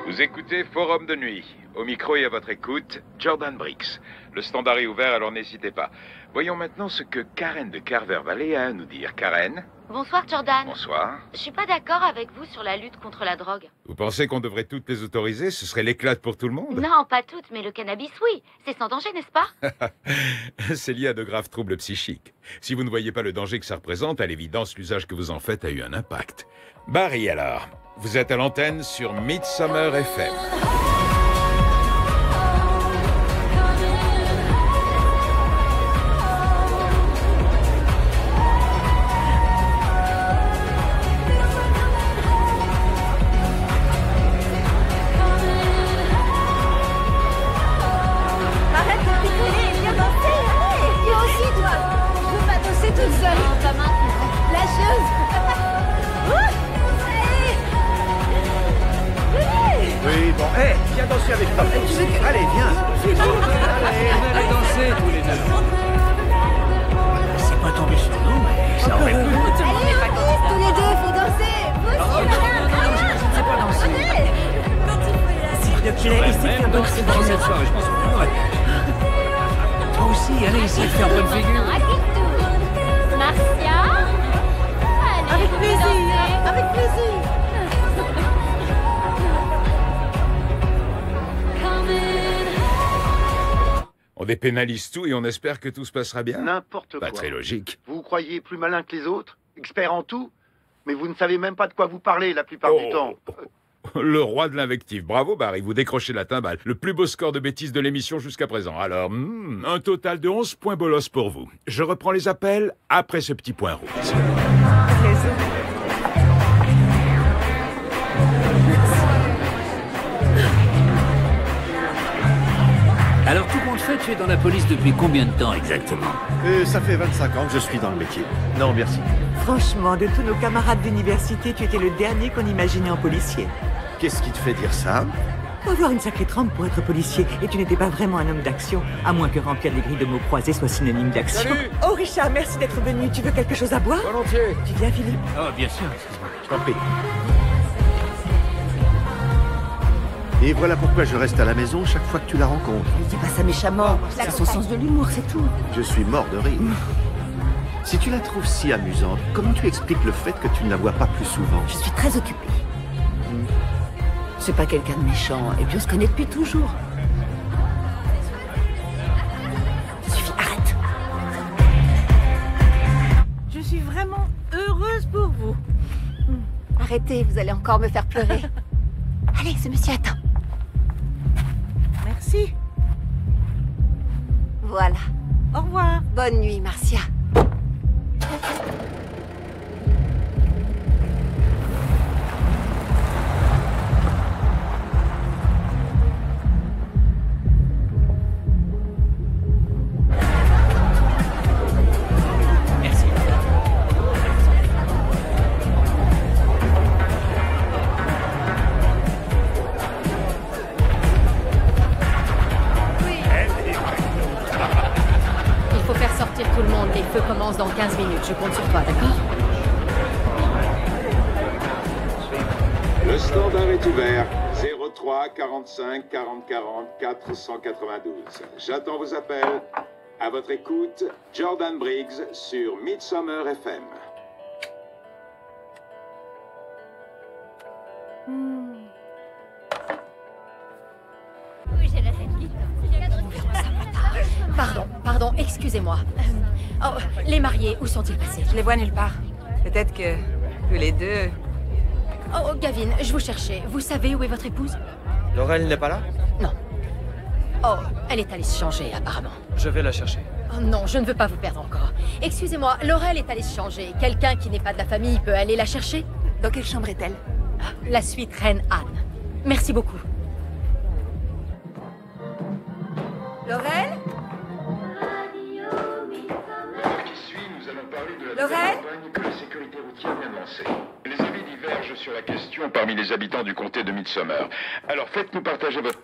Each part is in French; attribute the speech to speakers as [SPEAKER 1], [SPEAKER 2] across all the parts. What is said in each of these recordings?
[SPEAKER 1] Vous écoutez Forum de nuit. Au micro et à votre écoute, Jordan Briggs. Le standard est ouvert, alors n'hésitez pas. Voyons maintenant ce que Karen de Carver Valley a à nous dire. Karen?
[SPEAKER 2] Bonsoir, Jordan.
[SPEAKER 1] Bonsoir.
[SPEAKER 2] Je suis pas d'accord avec vous sur la lutte contre la drogue.
[SPEAKER 1] Vous pensez qu'on devrait toutes les autoriser? Ce serait l'éclate pour tout le monde?
[SPEAKER 2] Non, pas toutes, mais le cannabis, oui. C'est sans danger, n'est-ce pas?
[SPEAKER 1] C'est lié à de graves troubles psychiques. Si vous ne voyez pas le danger que ça représente, à l'évidence, l'usage que vous en faites a eu un impact. Barry, alors, vous êtes à l'antenne sur Midsummer FM.
[SPEAKER 3] Oui, bon, hé, viens danser avec moi. Allez, viens.
[SPEAKER 4] Allez danser tous les deux. C'est pas tombé sur nous, mais ça aurait pu.
[SPEAKER 5] Allez, tous les deux, faut danser. Vous aussi,
[SPEAKER 4] Je ne sais pas danser.
[SPEAKER 5] S'il te plaît, essaie de faire bonne
[SPEAKER 4] Dans
[SPEAKER 5] figure.
[SPEAKER 4] cette soirée, je pense qu'on pourrait. Toi aussi, allez, essaye de faire bonne figure.
[SPEAKER 2] Marcia?
[SPEAKER 5] Avec plaisir, avec plaisir.
[SPEAKER 1] On dépénalise tout et on espère que tout se passera bien?
[SPEAKER 3] N'importe
[SPEAKER 1] Pas
[SPEAKER 3] quoi.
[SPEAKER 1] très logique.
[SPEAKER 3] Vous vous croyez plus malin que les autres, expert en tout, mais vous ne savez même pas de quoi vous parlez la plupart du temps.
[SPEAKER 1] Le roi de l'invective. Bravo, Barry, vous décrochez la timbale. Le plus beau score de bêtises de l'émission jusqu'à présent. Alors, un total de 11 points bolos pour vous. Je reprends les appels après ce petit point rouge.
[SPEAKER 4] Alors, tout compte fait, tu es dans la police depuis combien de temps exactement?
[SPEAKER 3] Ça fait 25 ans que je suis dans le métier. Non, merci.
[SPEAKER 6] Franchement, de tous nos camarades d'université, tu étais le dernier qu'on imaginait en policier.
[SPEAKER 3] Qu'est-ce qui te fait dire ça?
[SPEAKER 6] Faut avoir une sacrée trempe pour être policier, et tu n'étais pas vraiment un homme d'action, à moins que remplir les grilles de mots croisés soit synonyme d'action.
[SPEAKER 3] Salut.
[SPEAKER 6] Oh Richard, merci d'être venu. Tu veux quelque chose à boire?
[SPEAKER 3] Volontiers.
[SPEAKER 6] Tu viens, Philippe?
[SPEAKER 4] Oh, bien sûr, excuse-moi.
[SPEAKER 3] Je t'en prie. Et voilà pourquoi je reste à la maison chaque fois que tu la rencontres.
[SPEAKER 5] Ne dis pas ça méchamment. C'est son sens de l'humour, c'est tout.
[SPEAKER 3] Je suis mort de rire. Si tu la trouves si amusante, comment tu expliques le fait que tu ne la vois pas plus souvent?
[SPEAKER 5] Je suis très occupée. C'est pas quelqu'un de méchant, et puis on se connaît depuis toujours. Ça suffit, arrête.
[SPEAKER 7] Je suis vraiment heureuse pour vous.
[SPEAKER 5] Arrêtez, vous allez encore me faire pleurer. Allez, ce monsieur attend.
[SPEAKER 7] Merci.
[SPEAKER 5] Voilà.
[SPEAKER 7] Au revoir.
[SPEAKER 5] Bonne nuit, Marcia.
[SPEAKER 4] Merci.
[SPEAKER 2] Il faut faire sortir tout le monde. Les feux commencent dans 15 minutes. Je compte sur toi, d'accord?
[SPEAKER 1] Le standard est ouvert. 03 45 40 40 492. J'attends vos appels. À votre écoute, Jordan Briggs sur Midsummer FM.
[SPEAKER 2] Pardon, excusez-moi. Oh, les mariés, où sont-ils passés?
[SPEAKER 6] Je les vois nulle part. Peut-être que tous les deux...
[SPEAKER 2] Oh, Gavin, je vous cherchais. Vous savez où est votre épouse?
[SPEAKER 8] Laurel n'est pas là?
[SPEAKER 2] Non. Oh, elle est allée se changer, apparemment.
[SPEAKER 8] Je vais la chercher.
[SPEAKER 2] Oh non, je ne veux pas vous perdre encore. Excusez-moi, Laurel est allée se changer. Quelqu'un qui n'est pas de la famille peut aller la chercher?
[SPEAKER 6] Dans quelle chambre est-elle?
[SPEAKER 2] La suite Reine Anne. Merci beaucoup.
[SPEAKER 6] Laurel?
[SPEAKER 1] Qui suit, nous allons parler de la
[SPEAKER 6] Laurel
[SPEAKER 1] campagne que la sécurité routière vient de lancer. Les avis divergent sur la question parmi les habitants du comté de Midsummer. Alors faites-nous partager votre...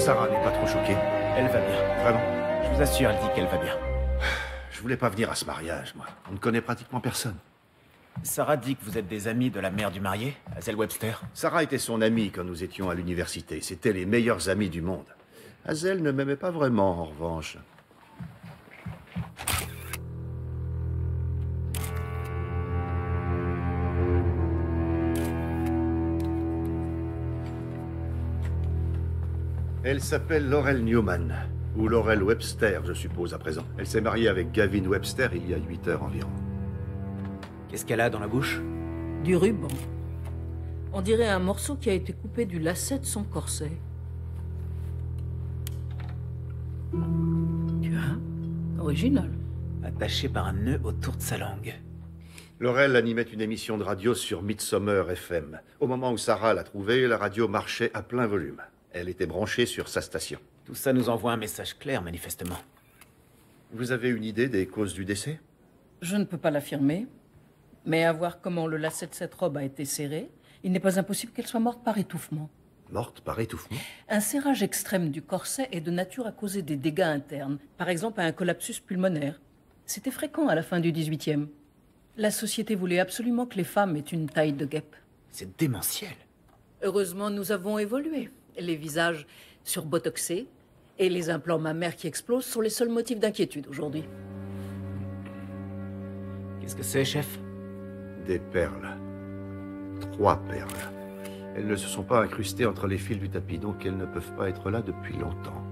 [SPEAKER 3] Sarah n'est pas trop choquée.
[SPEAKER 4] Elle va bien.
[SPEAKER 3] Vraiment?
[SPEAKER 4] Je vous assure, elle dit qu'elle va bien.
[SPEAKER 3] Je voulais pas venir à ce mariage, moi. On ne connaît pratiquement personne.
[SPEAKER 4] Sarah dit que vous êtes des amis de la mère du marié, Hazel Webster.
[SPEAKER 3] Sarah était son amie quand nous étions à l'université. C'était les meilleurs amis du monde. Hazel ne m'aimait pas vraiment, en revanche. Elle s'appelle Laurel Newman, ou Laurel Webster, je suppose, à présent. Elle s'est mariée avec Gavin Webster il y a 8 heures environ.
[SPEAKER 4] Qu'est-ce qu'elle a dans la bouche?
[SPEAKER 9] Du ruban. On dirait un morceau qui a été coupé du lacet de son corset. Tiens, original.
[SPEAKER 4] Attaché par un nœud autour de sa langue.
[SPEAKER 3] Laurel animait une émission de radio sur Midsummer FM. Au moment où Sarah l'a trouvée, la radio marchait à plein volume. Elle était branchée sur sa station.
[SPEAKER 4] Tout ça nous envoie un message clair, manifestement.
[SPEAKER 3] Vous avez une idée des causes du décès?
[SPEAKER 9] Je ne peux pas l'affirmer, mais à voir comment le lacet de cette robe a été serré, il n'est pas impossible qu'elle soit morte par étouffement.
[SPEAKER 3] Morte par étouffement?
[SPEAKER 9] Un serrage extrême du corset est de nature à causer des dégâts internes, par exemple un collapsus pulmonaire. C'était fréquent à la fin du XVIIIe. La société voulait absolument que les femmes aient une taille de guêpe.
[SPEAKER 4] C'est démentiel.
[SPEAKER 9] Heureusement, nous avons évolué. Les visages surbotoxés et les implants mammaires qui explosent sont les seuls motifs d'inquiétude aujourd'hui.
[SPEAKER 4] Qu'est-ce que c'est, chef?
[SPEAKER 3] Des perles. 3 perles. Elles ne se sont pas incrustées entre les fils du tapis, donc elles ne peuvent pas être là depuis longtemps.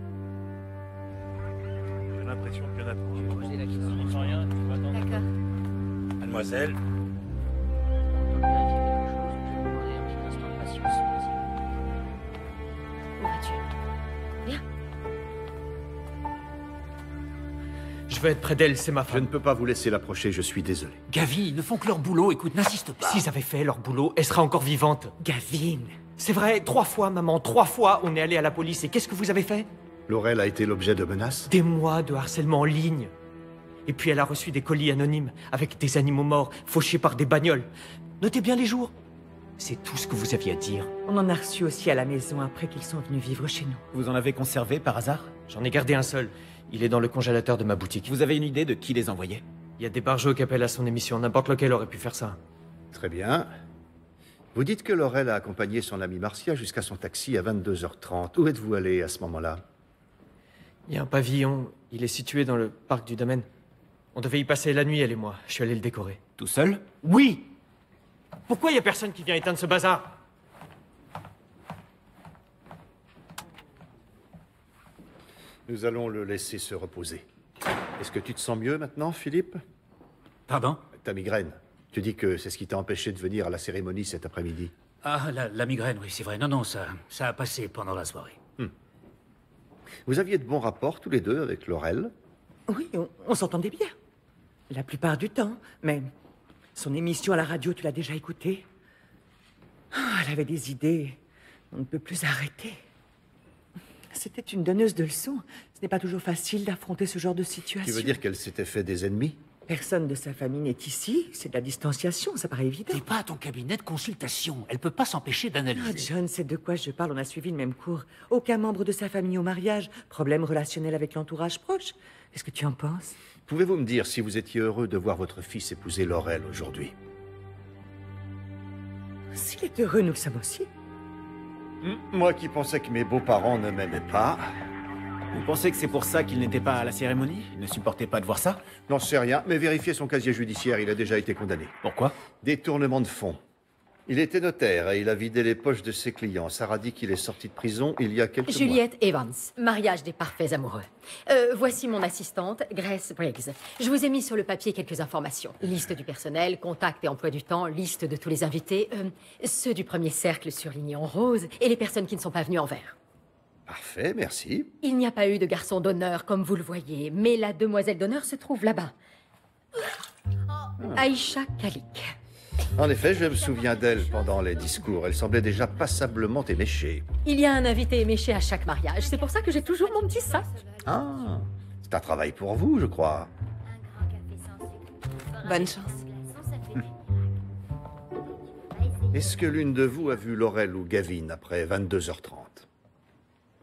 [SPEAKER 10] J'ai l'impression qu'il y en a trop. J'ai la question. Sans rien, tu vas attendre.
[SPEAKER 5] D'accord.
[SPEAKER 10] Mademoiselle.
[SPEAKER 2] Où vas-tu? Viens.
[SPEAKER 8] Je veux être près d'elle, c'est ma
[SPEAKER 3] Je
[SPEAKER 8] femme.
[SPEAKER 3] ne peux pas vous laisser l'approcher, je suis désolé.
[SPEAKER 4] Gavi, ils ne font que leur boulot, écoute, n'insiste pas.
[SPEAKER 8] S'ils avaient fait leur boulot, elle serait encore vivante.
[SPEAKER 6] Gavin.
[SPEAKER 8] C'est vrai, 3 fois, maman, 3 fois, on est allé à la police. Et qu'est-ce que vous avez fait?
[SPEAKER 3] Laurel a été l'objet de menaces?
[SPEAKER 8] Des mois de harcèlement en ligne. Et puis elle a reçu des colis anonymes, avec des animaux morts, fauchés par des bagnoles. Notez bien les jours. C'est tout ce que vous aviez à dire.
[SPEAKER 6] On en a reçu aussi à la maison après qu'ils sont venus vivre chez nous.
[SPEAKER 4] Vous en avez conservé par hasard?
[SPEAKER 8] J'en ai gardé un seul. Il est dans le congélateur de ma boutique.
[SPEAKER 4] Vous avez une idée de qui les envoyait?
[SPEAKER 8] Il y a des barjots qui appellent à son émission. N'importe lequel aurait pu faire ça.
[SPEAKER 3] Très bien. Vous dites que Laurel a accompagné son ami Marcia jusqu'à son taxi à 22h30. Où êtes-vous allé à ce moment-là?
[SPEAKER 8] Il y a un pavillon. Il est situé dans le parc du domaine. On devait y passer la nuit, elle et moi. Je suis allé le décorer.
[SPEAKER 4] Tout seul?
[SPEAKER 8] Oui! Pourquoi il y a personne qui vient éteindre ce bazar?
[SPEAKER 3] Nous allons le laisser se reposer. Est-ce que tu te sens mieux maintenant, Philippe?
[SPEAKER 11] Pardon?
[SPEAKER 3] Ta migraine. Tu dis que c'est ce qui t'a empêché de venir à la cérémonie cet après-midi.
[SPEAKER 11] Ah, la migraine, oui, c'est vrai. Non, ça a passé pendant la soirée.
[SPEAKER 3] Vous aviez de bons rapports tous les deux avec Laurel?
[SPEAKER 6] Oui, on s'entendait bien. La plupart du temps. Mais son émission à la radio, tu l'as déjà écoutée? Elle avait des idées. On ne peut plus arrêter. C'était une donneuse de leçons. Ce n'est pas toujours facile d'affronter ce genre de situation.
[SPEAKER 3] Tu veux dire qu'elle s'était fait des ennemis?
[SPEAKER 6] Personne de sa famille n'est ici. C'est de la distanciation, ça paraît évident.
[SPEAKER 11] T'es pas à ton cabinet de consultation. Elle peut pas s'empêcher d'analyser.
[SPEAKER 6] John, c'est de quoi je parle. On a suivi le même cours. Aucun membre de sa famille au mariage. Problème relationnel avec l'entourage proche. Qu'est-ce que tu en penses?
[SPEAKER 3] Pouvez-vous me dire si vous étiez heureux de voir votre fils épouser Laurel aujourd'hui?
[SPEAKER 6] S'il est heureux, nous le sommes aussi.
[SPEAKER 3] Moi qui pensais que mes beaux-parents ne m'aimaient pas.
[SPEAKER 4] Vous pensez que c'est pour ça qu'il n'était pas à la cérémonie? Il ne supportait pas de voir ça?
[SPEAKER 3] N'en sais rien, mais vérifiez son casier judiciaire, il a déjà été condamné.
[SPEAKER 4] Pourquoi?
[SPEAKER 3] Détournement de fonds. Il était notaire et il a vidé les poches de ses clients. Sarah dit qu'il est sorti de prison il y a quelques mois.
[SPEAKER 2] Juliette Evans, mariage des parfaits amoureux. Voici mon assistante, Grace Briggs. Je vous ai mis sur le papier quelques informations. Liste du personnel, contact et emploi du temps, liste de tous les invités, ceux du premier cercle surlignés en rose et les personnes qui ne sont pas venues en vert.
[SPEAKER 3] Parfait, merci.
[SPEAKER 2] Il n'y a pas eu de garçon d'honneur, comme vous le voyez, mais la demoiselle d'honneur se trouve là-bas. Aïcha Khalik.
[SPEAKER 3] En effet, je me souviens d'elle pendant les discours. Elle semblait déjà passablement éméchée.
[SPEAKER 2] Il y a un invité éméché à chaque mariage. C'est pour ça que j'ai toujours mon petit sac.
[SPEAKER 3] Ah, c'est un travail pour vous, je crois.
[SPEAKER 5] Bonne chance.
[SPEAKER 3] Est-ce que l'une de vous a vu Laurel ou Gavin après 22h30?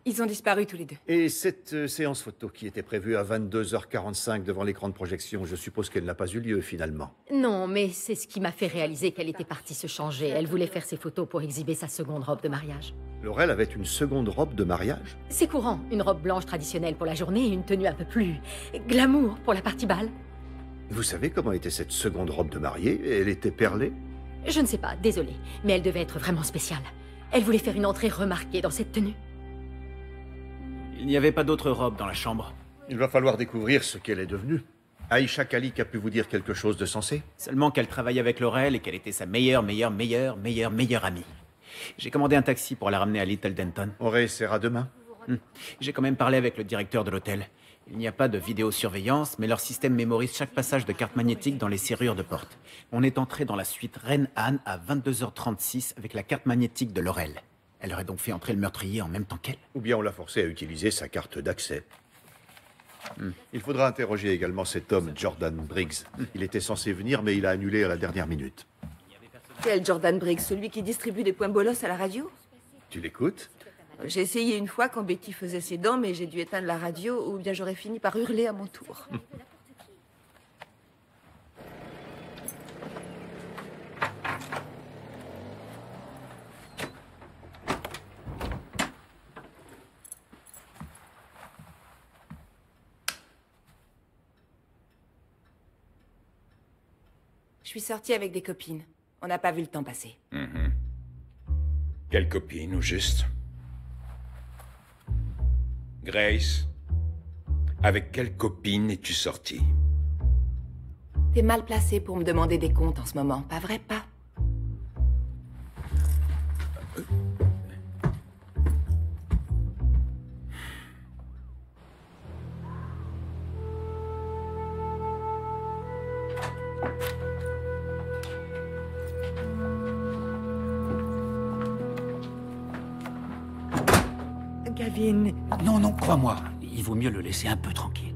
[SPEAKER 5] Ils ont disparu tous les deux.
[SPEAKER 3] Et cette séance photo qui était prévue à 22h45 devant l'écran de projection, je suppose qu'elle n'a pas eu lieu finalement.
[SPEAKER 2] Non, mais c'est ce qui m'a fait réaliser qu'elle était partie se changer. Elle voulait faire ses photos pour exhiber sa seconde robe de mariage.
[SPEAKER 3] Laurel avait une seconde robe de mariage?
[SPEAKER 2] C'est courant, une robe blanche traditionnelle pour la journée et une tenue un peu plus glamour pour la partie bal.
[SPEAKER 3] Vous savez comment était cette seconde robe de mariée? Elle était perlée?
[SPEAKER 2] Je ne sais pas, désolée, mais elle devait être vraiment spéciale. Elle voulait faire une entrée remarquée dans cette tenue.
[SPEAKER 11] Il n'y avait pas d'autre robe dans la chambre.
[SPEAKER 3] Il va falloir découvrir ce qu'elle est devenue. Aïcha Khalik a pu vous dire quelque chose de sensé?
[SPEAKER 11] Seulement qu'elle travaillait avec Laurel et qu'elle était sa meilleure amie. J'ai commandé un taxi pour la ramener à Little Denton.
[SPEAKER 3] On réessaiera demain.
[SPEAKER 11] J'ai quand même parlé avec le directeur de l'hôtel. Il n'y a pas de vidéosurveillance, mais leur système mémorise chaque passage de carte magnétique dans les serrures de porte. On est entré dans la suite Reine Anne à 22h36 avec la carte magnétique de Laurel. Elle aurait donc fait entrer le meurtrier en même temps qu'elle.
[SPEAKER 3] Ou bien on l'a forcé à utiliser sa carte d'accès. Il faudra interroger également cet homme, Jordan Briggs. Il était censé venir, mais il a annulé à la dernière minute.
[SPEAKER 5] Quel Jordan Briggs? Celui qui distribue des points bolos à la radio?
[SPEAKER 3] Tu l'écoutes?
[SPEAKER 5] J'ai essayé une fois quand Betty faisait ses dents, mais j'ai dû éteindre la radio, ou bien j'aurais fini par hurler à mon tour. Je suis sortie avec des copines. On n'a pas vu le temps passer.
[SPEAKER 1] Quelle copine, au juste? Grace, avec quelle copine es-tu sortie?
[SPEAKER 5] T'es mal placé pour me demander des comptes en ce moment, pas vrai, pas?
[SPEAKER 6] Gavin...
[SPEAKER 11] Non, non, crois-moi. Il vaut mieux le laisser un peu tranquille.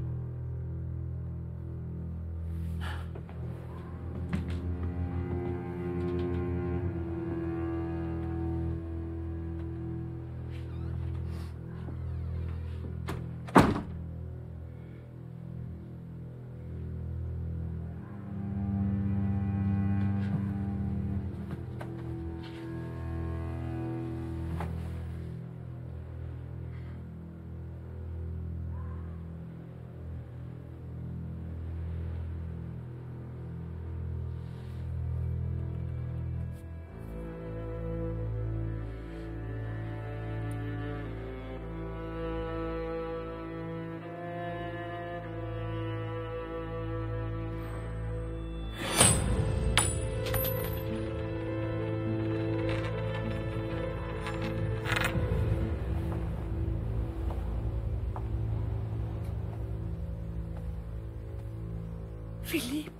[SPEAKER 6] Philippe,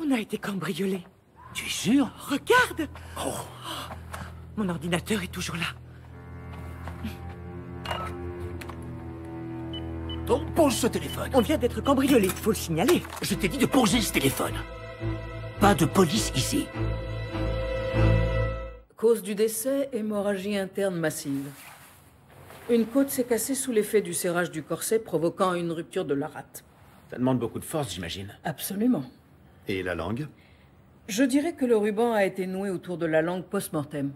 [SPEAKER 6] on a été cambriolés.
[SPEAKER 11] Tu es sûr?
[SPEAKER 6] Regarde! Mon ordinateur est toujours là.
[SPEAKER 11] Donc, pose ce téléphone.
[SPEAKER 6] On vient d'être cambriolés, faut le signaler.
[SPEAKER 11] Je t'ai dit de poser ce téléphone. Pas de police ici.
[SPEAKER 9] Cause du décès, hémorragie interne massive. Une côte s'est cassée sous l'effet du serrage du corset, provoquant une rupture de la rate.
[SPEAKER 11] Ça demande beaucoup de force, j'imagine.
[SPEAKER 9] Absolument.
[SPEAKER 3] Et la langue?
[SPEAKER 9] Je dirais que le ruban a été noué autour de la langue post-mortem.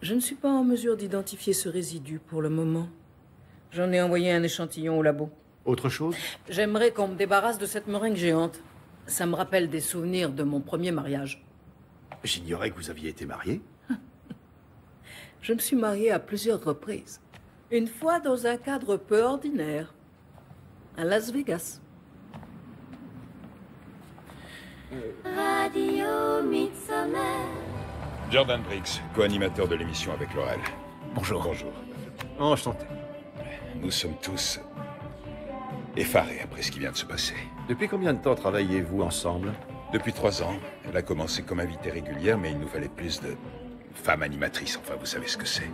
[SPEAKER 9] Je ne suis pas en mesure d'identifier ce résidu pour le moment. J'en ai envoyé un échantillon au labo.
[SPEAKER 3] Autre chose?
[SPEAKER 9] J'aimerais qu'on me débarrasse de cette meringue géante. Ça me rappelle des souvenirs de mon premier mariage.
[SPEAKER 3] J'ignorais que vous aviez été marié.
[SPEAKER 9] Je me suis mariée à plusieurs reprises. Une fois dans un cadre peu ordinaire. À Las Vegas.
[SPEAKER 12] Radio Midsommar.
[SPEAKER 1] Jordan Briggs, co-animateur de l'émission avec Laurel.
[SPEAKER 11] Bonjour.
[SPEAKER 1] Bonjour.
[SPEAKER 3] Enchanté.
[SPEAKER 1] Nous sommes tous effarés après ce qui vient de se passer.
[SPEAKER 3] Depuis combien de temps travaillez-vous ensemble?
[SPEAKER 1] Depuis 3 ans. Elle a commencé comme invitée régulière, mais il nous fallait plus de femmes animatrices. Enfin, vous savez ce que c'est.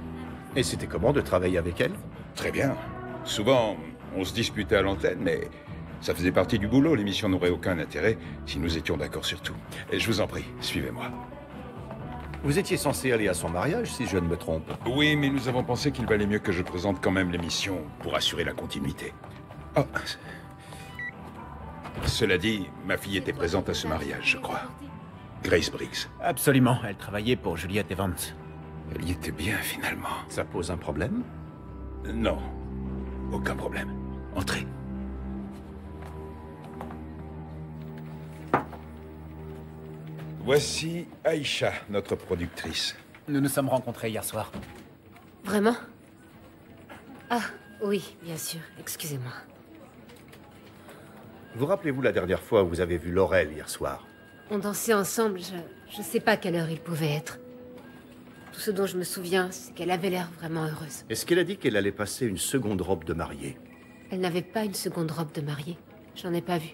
[SPEAKER 3] Et c'était comment de travailler avec elle?
[SPEAKER 1] Très bien. Souvent, on se disputait à l'antenne, mais ça faisait partie du boulot. L'émission n'aurait aucun intérêt si nous étions d'accord sur tout. Et je vous en prie, suivez-moi.
[SPEAKER 3] Vous étiez censé aller à son mariage, si je ne me trompe.
[SPEAKER 13] Oui, mais nous avons pensé qu'il valait mieux que je présente quand même l'émission pour assurer la continuité. Oh. Cela dit, ma fille était présente à ce mariage, je crois. Grace Briggs.
[SPEAKER 11] Absolument, elle travaillait pour Juliette Evans.
[SPEAKER 13] Elle y était bien, finalement.
[SPEAKER 3] Ça pose un problème?
[SPEAKER 13] Non, aucun problème. Entrez. Voici Aïcha, notre productrice.
[SPEAKER 11] Nous nous sommes rencontrés hier soir.
[SPEAKER 2] Vraiment? Ah, oui, bien sûr. Excusez-moi.
[SPEAKER 3] Vous rappelez-vous la dernière fois où vous avez vu Laurel hier soir?
[SPEAKER 2] On dansait ensemble, je sais pas quelle heure il pouvait être. Tout ce dont je me souviens, c'est qu'elle avait l'air vraiment heureuse.
[SPEAKER 3] Est-ce qu'elle a dit qu'elle allait passer une seconde robe de mariée?
[SPEAKER 2] Elle n'avait pas une seconde robe de mariée. J'en ai pas vu.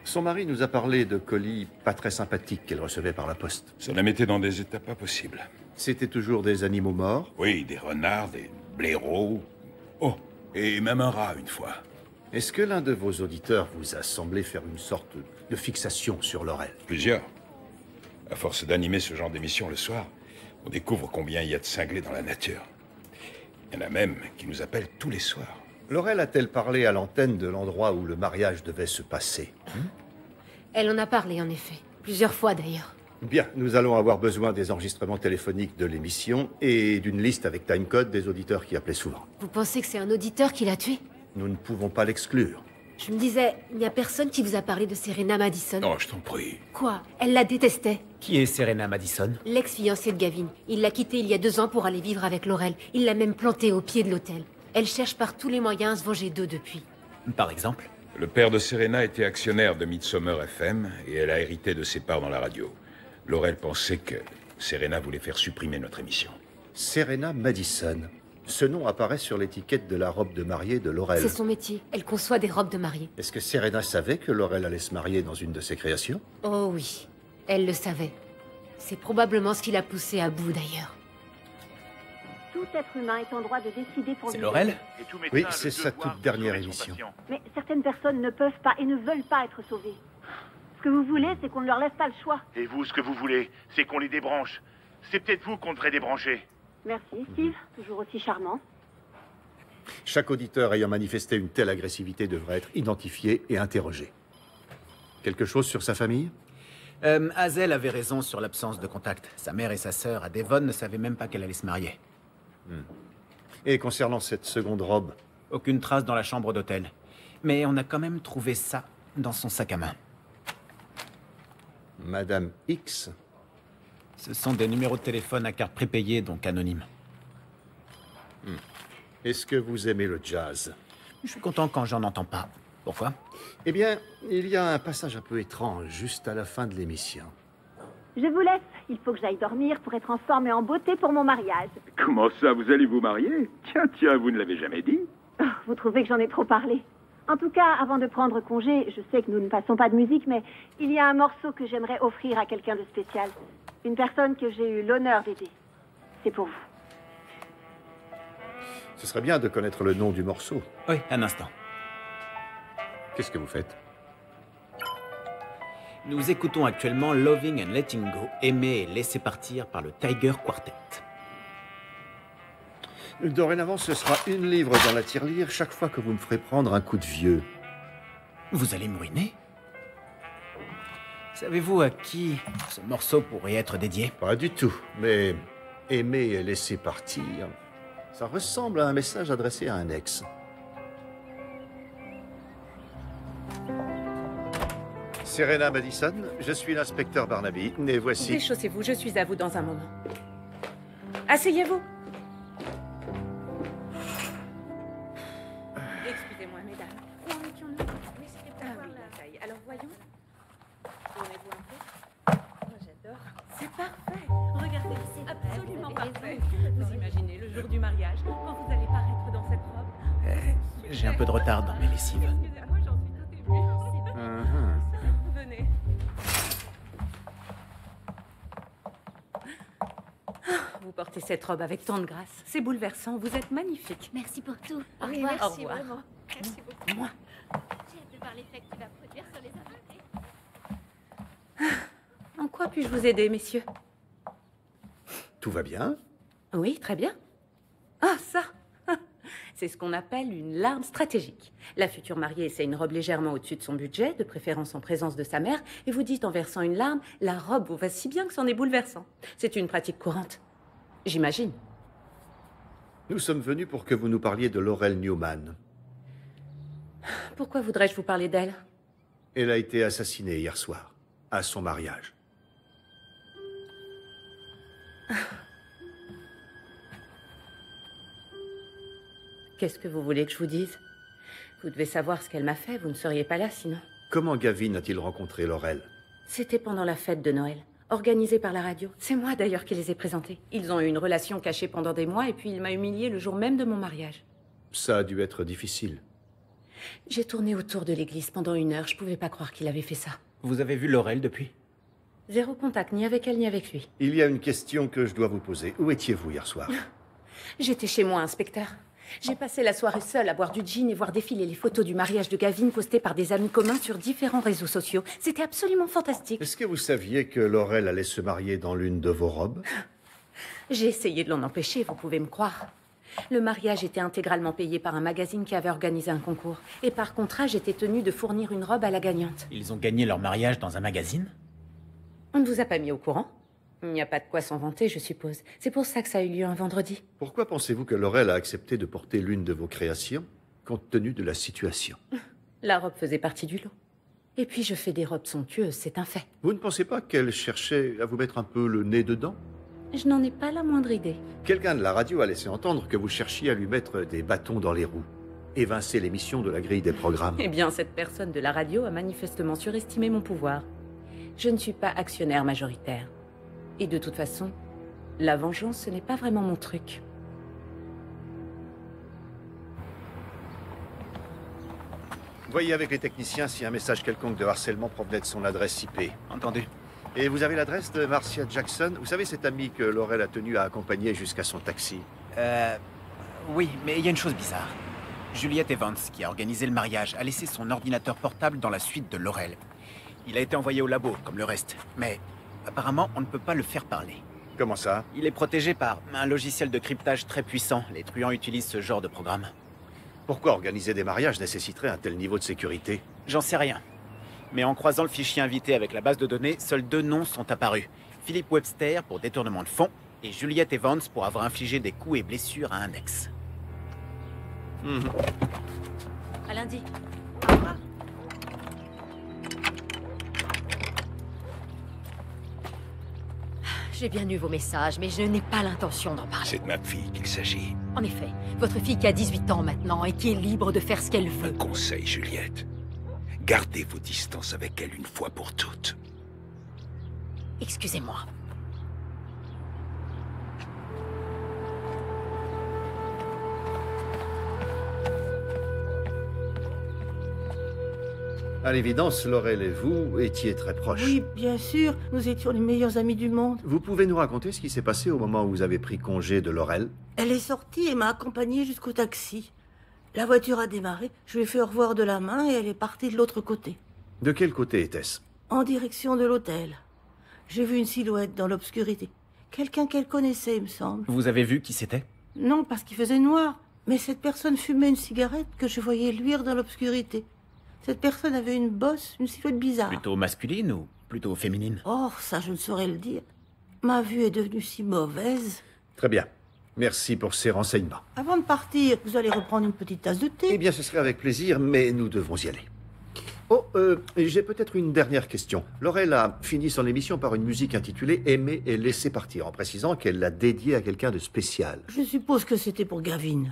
[SPEAKER 3] Son mari nous a parlé de colis pas très sympathiques qu'elle recevait par la poste.
[SPEAKER 13] Ça la mettait dans des états pas possibles.
[SPEAKER 3] C'était toujours des animaux morts?
[SPEAKER 13] Oui, des renards, des blaireaux. Oh, et même un rat une fois.
[SPEAKER 3] Est-ce que l'un de vos auditeurs vous a semblé faire une sorte de fixation sur Laurel?
[SPEAKER 13] Plusieurs. À force d'animer ce genre d'émission le soir, on découvre combien il y a de cinglés dans la nature. Il y en a même qui nous appellent tous les soirs.
[SPEAKER 3] Laurel a-t-elle parlé à l'antenne de l'endroit où le mariage devait se passer?
[SPEAKER 2] Elle en a parlé, en effet. Plusieurs fois, d'ailleurs.
[SPEAKER 3] Bien, nous allons avoir besoin des enregistrements téléphoniques de l'émission et d'une liste avec timecode des auditeurs qui appelaient souvent.
[SPEAKER 2] Vous pensez que c'est un auditeur qui l'a tué?
[SPEAKER 3] Nous ne pouvons pas l'exclure.
[SPEAKER 2] Je me disais, il n'y a personne qui vous a parlé de Serena Madison?
[SPEAKER 13] Non, je t'en prie.
[SPEAKER 2] Quoi? Elle la détestait.
[SPEAKER 11] Qui est Serena Madison?
[SPEAKER 2] L'ex-fiancée de Gavin. Il l'a quittée il y a 2 ans pour aller vivre avec Laurel. Il l'a même plantée au pied de l'hôtel. Elle cherche par tous les moyens à se venger d'eux depuis.
[SPEAKER 11] Par exemple?
[SPEAKER 13] Le père de Serena était actionnaire de Midsomer FM et elle a hérité de ses parts dans la radio. Laurel pensait que Serena voulait faire supprimer notre émission.
[SPEAKER 3] Serena Madison. Ce nom apparaît sur l'étiquette de la robe de mariée de Laurel.
[SPEAKER 2] C'est son métier. Elle conçoit des robes de mariée.
[SPEAKER 3] Est-ce que Serena savait que Laurel allait se marier dans une de ses créations?
[SPEAKER 2] Oh oui, elle le savait. C'est probablement ce qui l'a poussée à bout, d'ailleurs.
[SPEAKER 14] Tout être humain est en droit de décider pour
[SPEAKER 11] C'est
[SPEAKER 14] lui-même.
[SPEAKER 11] Laurel?
[SPEAKER 3] Oui, c'est sa toute dernière émission.
[SPEAKER 14] Mais certaines personnes ne peuvent pas et ne veulent pas être sauvées. Ce que vous voulez, c'est qu'on ne leur laisse pas le choix.
[SPEAKER 15] Et vous, ce que vous voulez, c'est qu'on les débranche. C'est peut-être vous qu'on devrait débrancher.
[SPEAKER 14] Merci, Steve. Toujours aussi charmant.
[SPEAKER 3] Chaque auditeur ayant manifesté une telle agressivité devrait être identifié et interrogé. Quelque chose sur sa famille?
[SPEAKER 11] Hazel avait raison sur l'absence de contact. Sa mère et sa sœur à Devon ne savaient même pas qu'elle allait se marier.
[SPEAKER 3] Et concernant cette seconde robe?
[SPEAKER 11] Aucune trace dans la chambre d'hôtel. Mais on a quand même trouvé ça dans son sac à main.
[SPEAKER 3] Madame X?
[SPEAKER 11] Ce sont des numéros de téléphone à carte prépayée, donc anonymes.
[SPEAKER 3] Est-ce que vous aimez le jazz?
[SPEAKER 11] Je suis content quand j'en entends pas. Pourquoi?
[SPEAKER 3] Eh bien, il y a un passage un peu étrange juste à la fin de l'émission.
[SPEAKER 14] Je vous laisse. Il faut que j'aille dormir pour être en forme et en beauté pour mon mariage.
[SPEAKER 15] Comment ça, vous allez vous marier? Tiens, vous ne l'avez jamais dit.
[SPEAKER 14] Oh, vous trouvez que j'en ai trop parlé? En tout cas, avant de prendre congé, je sais que nous ne passons pas de musique, mais il y a un morceau que j'aimerais offrir à quelqu'un de spécial. Une personne que j'ai eu l'honneur d'aider. C'est pour vous.
[SPEAKER 3] Ce serait bien de connaître le nom du morceau.
[SPEAKER 11] Oui, un instant.
[SPEAKER 3] Qu'est-ce que vous faites?
[SPEAKER 11] Nous écoutons actuellement Loving and Letting Go, Aimer et laisser partir par le Tiger Quartet.
[SPEAKER 3] Dorénavant, ce sera 1 livre dans la tirelire chaque fois que vous me ferez prendre un coup de vieux.
[SPEAKER 11] Vous allez me ruiner? Savez-vous à qui ce morceau pourrait être dédié?
[SPEAKER 3] Pas du tout, mais aimer et laisser partir, ça ressemble à un message adressé à un ex. Serena Madison, je suis l'inspecteur Barnaby, et voici...
[SPEAKER 5] Déchaussez-vous, je suis à vous dans un moment. Asseyez-vous. Excusez-moi, mesdames. Où en étions-nous? Oui, c'était pour voir la taille. Alors, voyons. Tournez-vous un peu. Moi, j'adore. C'est parfait. Regardez, c'est absolument parfait. Vous imaginez le jour du mariage, quand vous allez paraître dans cette robe?
[SPEAKER 11] J'ai un peu de retard dans mes lessives.
[SPEAKER 5] Excusez-moi, j'en suis tout émue. Venez. Vous portez cette robe avec tant de grâce. C'est bouleversant. Vous êtes magnifique.
[SPEAKER 12] Merci pour tout.
[SPEAKER 5] Au
[SPEAKER 12] Oui,
[SPEAKER 5] revoir.
[SPEAKER 12] merci
[SPEAKER 5] Au revoir.
[SPEAKER 12] vraiment. Merci beaucoup.
[SPEAKER 5] Moi.
[SPEAKER 12] J'ai hâte de voir l'effet que tu vas produire sur les invités.
[SPEAKER 5] En quoi puis-je vous aider, messieurs?
[SPEAKER 3] Tout va bien?
[SPEAKER 5] Oui, très bien. Ah, ça c'est ce qu'on appelle une larme stratégique. La future mariée essaie une robe légèrement au-dessus de son budget, de préférence en présence de sa mère, et vous dites en versant une larme, la robe vous va si bien que c'en est bouleversant. C'est une pratique courante. J'imagine.
[SPEAKER 3] Nous sommes venus pour que vous nous parliez de Laurel Newman.
[SPEAKER 5] Pourquoi voudrais-je vous parler d'elle?
[SPEAKER 3] Elle a été assassinée hier soir, à son mariage.
[SPEAKER 5] Qu'est-ce que vous voulez que je vous dise? Vous devez savoir ce qu'elle m'a fait, vous ne seriez pas là sinon.
[SPEAKER 3] Comment Gavin a-t-il rencontré Laurel?
[SPEAKER 5] C'était pendant la fête de Noël, organisée par la radio. C'est moi d'ailleurs qui les ai présentés. Ils ont eu une relation cachée pendant des mois et puis il m'a humiliée le jour même de mon mariage.
[SPEAKER 3] Ça a dû être difficile.
[SPEAKER 5] J'ai tourné autour de l'église pendant 1 heure, je pouvais pas croire qu'il avait fait ça.
[SPEAKER 11] Vous avez vu Laurel depuis?
[SPEAKER 5] 0 contact, ni avec elle ni avec lui.
[SPEAKER 3] Il y a une question que je dois vous poser. Où étiez-vous hier soir?
[SPEAKER 5] J'étais chez moi, inspecteur. J'ai passé la soirée seule à boire du gin et voir défiler les photos du mariage de Gavin postées par des amis communs sur différents réseaux sociaux. C'était absolument fantastique.
[SPEAKER 3] Est-ce que vous saviez que Laurel allait se marier dans l'une de vos robes?
[SPEAKER 5] J'ai essayé de l'en empêcher, vous pouvez me croire. Le mariage était intégralement payé par un magazine qui avait organisé un concours. Et par contrat, j'étais tenue de fournir une robe à la gagnante.
[SPEAKER 11] Ils ont gagné leur mariage dans un magazine?
[SPEAKER 5] On ne vous a pas mis au courant? Il n'y a pas de quoi s'en vanter, je suppose. C'est pour ça que ça a eu lieu un vendredi.
[SPEAKER 3] Pourquoi pensez-vous que Laurel a accepté de porter l'une de vos créations, compte tenu de la situation?
[SPEAKER 5] La robe faisait partie du lot. Et puis je fais des robes somptueuses, c'est un fait.
[SPEAKER 3] Vous ne pensez pas qu'elle cherchait à vous mettre un peu le nez dedans?
[SPEAKER 5] Je n'en ai pas la moindre idée.
[SPEAKER 3] Quelqu'un de la radio a laissé entendre que vous cherchiez à lui mettre des bâtons dans les roues, évincer l'émission de la grille des programmes.
[SPEAKER 5] Eh bien, cette personne de la radio a manifestement surestimé mon pouvoir. Je ne suis pas actionnaire majoritaire. Et de toute façon, la vengeance, ce n'est pas vraiment mon truc.
[SPEAKER 3] Voyez avec les techniciens si un message quelconque de harcèlement provenait de son adresse IP.
[SPEAKER 11] Entendu.
[SPEAKER 3] Et vous avez l'adresse de Marcia Jackson? Vous savez, cette amie que Laurel a tenu à accompagner jusqu'à son taxi?
[SPEAKER 11] Oui, mais il y a une chose bizarre. Juliette Evans, qui a organisé le mariage, a laissé son ordinateur portable dans la suite de Laurel. Il a été envoyé au labo, comme le reste. Mais apparemment, on ne peut pas le faire parler.
[SPEAKER 3] Comment ça?
[SPEAKER 11] Il est protégé par un logiciel de cryptage très puissant. Les truands utilisent ce genre de programme.
[SPEAKER 3] Pourquoi organiser des mariages nécessiterait un tel niveau de sécurité?
[SPEAKER 11] J'en sais rien. Mais en croisant le fichier invité avec la base de données, seuls 2 noms sont apparus. Philippe Webster pour détournement de fonds et Juliette Evans pour avoir infligé des coups et blessures à un ex.
[SPEAKER 5] À lundi.
[SPEAKER 7] Au revoir.
[SPEAKER 2] J'ai bien eu vos messages, mais je n'ai pas l'intention d'en parler.
[SPEAKER 13] C'est de ma fille qu'il s'agit.
[SPEAKER 2] En effet, votre fille qui a 18 ans maintenant et qui est libre de faire ce qu'elle veut.
[SPEAKER 13] Un conseil, Juliette. Gardez vos distances avec elle une fois pour toutes.
[SPEAKER 2] Excusez-moi.
[SPEAKER 3] À l'évidence, Laurel et vous étiez très proches.
[SPEAKER 7] Oui, bien sûr, nous étions les meilleurs amis du monde.
[SPEAKER 3] Vous pouvez nous raconter ce qui s'est passé au moment où vous avez pris congé de Laurel?
[SPEAKER 7] Elle est sortie et m'a accompagnée jusqu'au taxi. La voiture a démarré, je lui ai fait au revoir de la main et elle est partie de l'autre côté.
[SPEAKER 3] De quel côté était-ce?
[SPEAKER 7] En direction de l'hôtel. J'ai vu une silhouette dans l'obscurité. Quelqu'un qu'elle connaissait, il me semble.
[SPEAKER 11] Vous avez vu qui c'était?
[SPEAKER 7] Non, parce qu'il faisait noir. Mais cette personne fumait une cigarette que je voyais luire dans l'obscurité. Cette personne avait une bosse, une silhouette bizarre.
[SPEAKER 11] Plutôt masculine ou plutôt féminine?
[SPEAKER 7] Oh, ça, je ne saurais le dire. Ma vue est devenue si mauvaise.
[SPEAKER 3] Très bien. Merci pour ces renseignements.
[SPEAKER 7] Avant de partir, vous allez reprendre une petite tasse de thé?
[SPEAKER 3] Eh bien, ce serait avec plaisir, mais nous devons y aller. Oh, j'ai peut-être une dernière question. Laurel a fini son émission par une musique intitulée « Aimer et laisser partir », en précisant qu'elle l'a dédiée à quelqu'un de spécial.
[SPEAKER 7] Je suppose que c'était pour Gavin.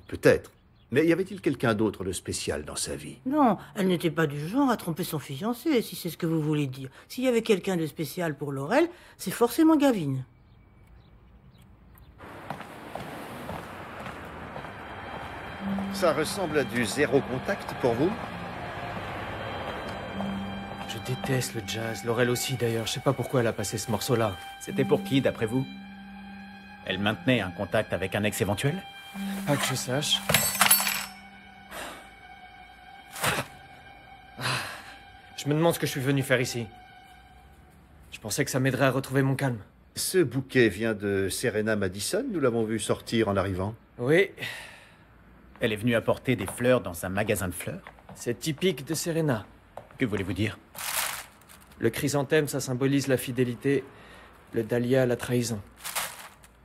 [SPEAKER 3] Peut-être. Mais y avait-il quelqu'un d'autre de spécial dans sa vie?
[SPEAKER 7] Non, elle n'était pas du genre à tromper son fiancé, si c'est ce que vous voulez dire. S'il y avait quelqu'un de spécial pour Laurel, c'est forcément Gavin.
[SPEAKER 3] Ça ressemble à du zéro contact pour vous?
[SPEAKER 8] Je déteste le jazz. Laurel aussi, d'ailleurs. Je sais pas pourquoi elle a passé ce morceau-là.
[SPEAKER 11] C'était pour qui, d'après vous? Elle maintenait un contact avec un ex éventuel?
[SPEAKER 8] Pas que je sache. Je me demande ce que je suis venu faire ici. Je pensais que ça m'aiderait à retrouver mon calme.
[SPEAKER 3] Ce bouquet vient de Serena Madison. Nous l'avons vu sortir en arrivant.
[SPEAKER 8] Oui.
[SPEAKER 11] Elle est venue apporter des fleurs dans un magasin de fleurs.
[SPEAKER 8] C'est typique de Serena.
[SPEAKER 11] Que voulez-vous dire?
[SPEAKER 8] Le chrysanthème, ça symbolise la fidélité. Le dahlia, la trahison.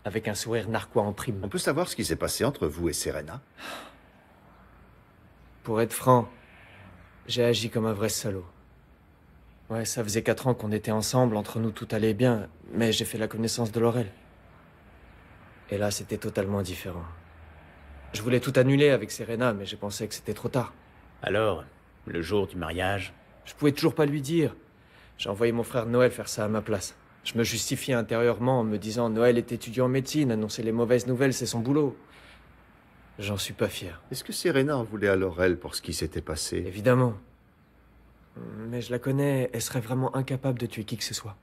[SPEAKER 8] Avec un sourire narquois en prime.
[SPEAKER 3] On peut savoir ce qui s'est passé entre vous et Serena?
[SPEAKER 8] Pour être franc, j'ai agi comme un vrai salaud. Ouais, ça faisait 4 ans qu'on était ensemble, entre nous tout allait bien, mais j'ai fait la connaissance de Laurel. Et là, c'était totalement différent. Je voulais tout annuler avec Serena, mais j'ai pensé que c'était trop tard.
[SPEAKER 11] Alors, le jour du mariage?
[SPEAKER 8] Je pouvais toujours pas lui dire. J'ai envoyé mon frère Noël faire ça à ma place. Je me justifiais intérieurement en me disant Noël est étudiant en médecine, annoncer les mauvaises nouvelles, c'est son boulot. J'en suis pas fier.
[SPEAKER 3] Est-ce que Serena en voulait à Laurel pour ce qui s'était passé?
[SPEAKER 8] Évidemment. Mais je la connais, elle serait vraiment incapable de tuer qui que ce soit.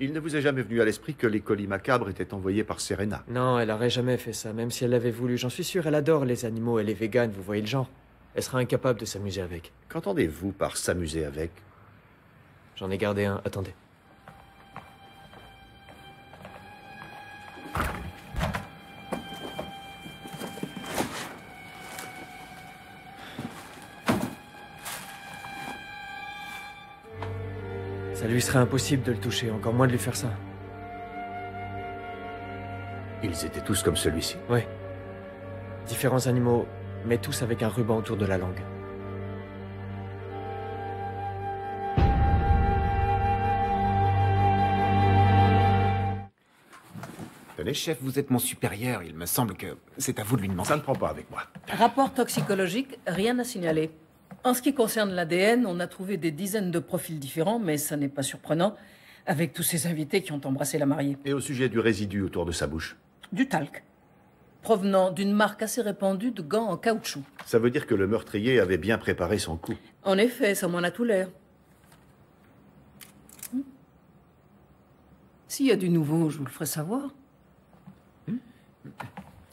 [SPEAKER 3] Il ne vous est jamais venu à l'esprit que les colis macabres étaient envoyés par Serena?
[SPEAKER 8] Non, elle aurait jamais fait ça, même si elle l'avait voulu. J'en suis sûr, elle adore les animaux, elle est végane, vous voyez le genre. Elle sera incapable de s'amuser avec.
[SPEAKER 3] Qu'entendez-vous par s'amuser avec?
[SPEAKER 8] J'en ai gardé un, attendez. Ça lui serait impossible de le toucher, encore moins de lui faire ça.
[SPEAKER 3] Ils étaient tous comme celui-ci?
[SPEAKER 8] Oui. Différents animaux, mais tous avec un ruban autour de la langue.
[SPEAKER 11] Tenez, chef, vous êtes mon supérieur. Il me semble que c'est à vous de lui demander.
[SPEAKER 3] Ça ne prend pas avec moi.
[SPEAKER 9] Rapport toxicologique, rien à signaler. En ce qui concerne l'ADN, on a trouvé des dizaines de profils différents, mais ça n'est pas surprenant, avec tous ces invités qui ont embrassé la mariée.
[SPEAKER 3] Et au sujet du résidu autour de sa bouche?
[SPEAKER 9] Du talc, provenant d'une marque assez répandue de gants en caoutchouc.
[SPEAKER 3] Ça veut dire que le meurtrier avait bien préparé son coup.
[SPEAKER 9] En effet, ça m'en a tout l'air. S'il y a du nouveau, je vous le ferai savoir.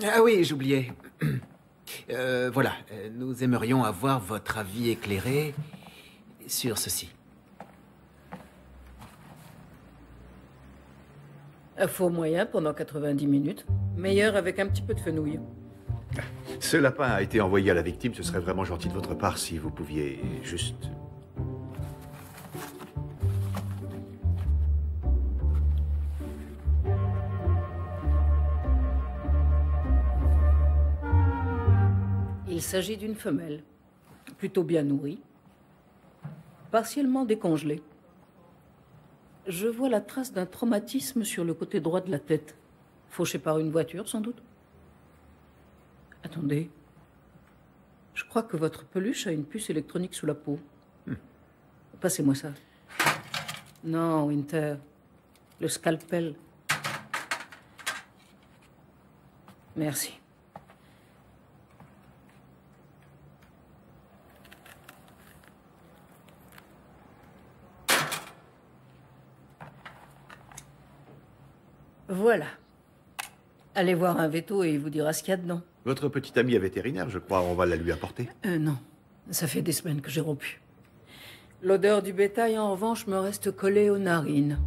[SPEAKER 11] Ah oui, j'oubliais. Voilà, nous aimerions avoir votre avis éclairé sur ceci.
[SPEAKER 9] Un faux moyen pendant 90 minutes. Meilleur avec un petit peu de fenouil.
[SPEAKER 3] Ce lapin a été envoyé à la victime. Ce serait vraiment gentil de votre part si vous pouviez juste...
[SPEAKER 9] Il s'agit d'une femelle, plutôt bien nourrie, partiellement décongelée. Je vois la trace d'un traumatisme sur le côté droit de la tête. Fauchée par une voiture, sans doute. Attendez. Je crois que votre peluche a une puce électronique sous la peau. Passez-moi ça. Non, Winter. Le scalpel. Merci. Voilà. Allez voir un veto et il vous dira ce qu'il y a dedans.
[SPEAKER 3] Votre petit ami est vétérinaire, je crois. On va la lui apporter.
[SPEAKER 9] Non. Ça fait des semaines que j'ai rompu. L'odeur du bétail, en revanche, me reste collée aux narines.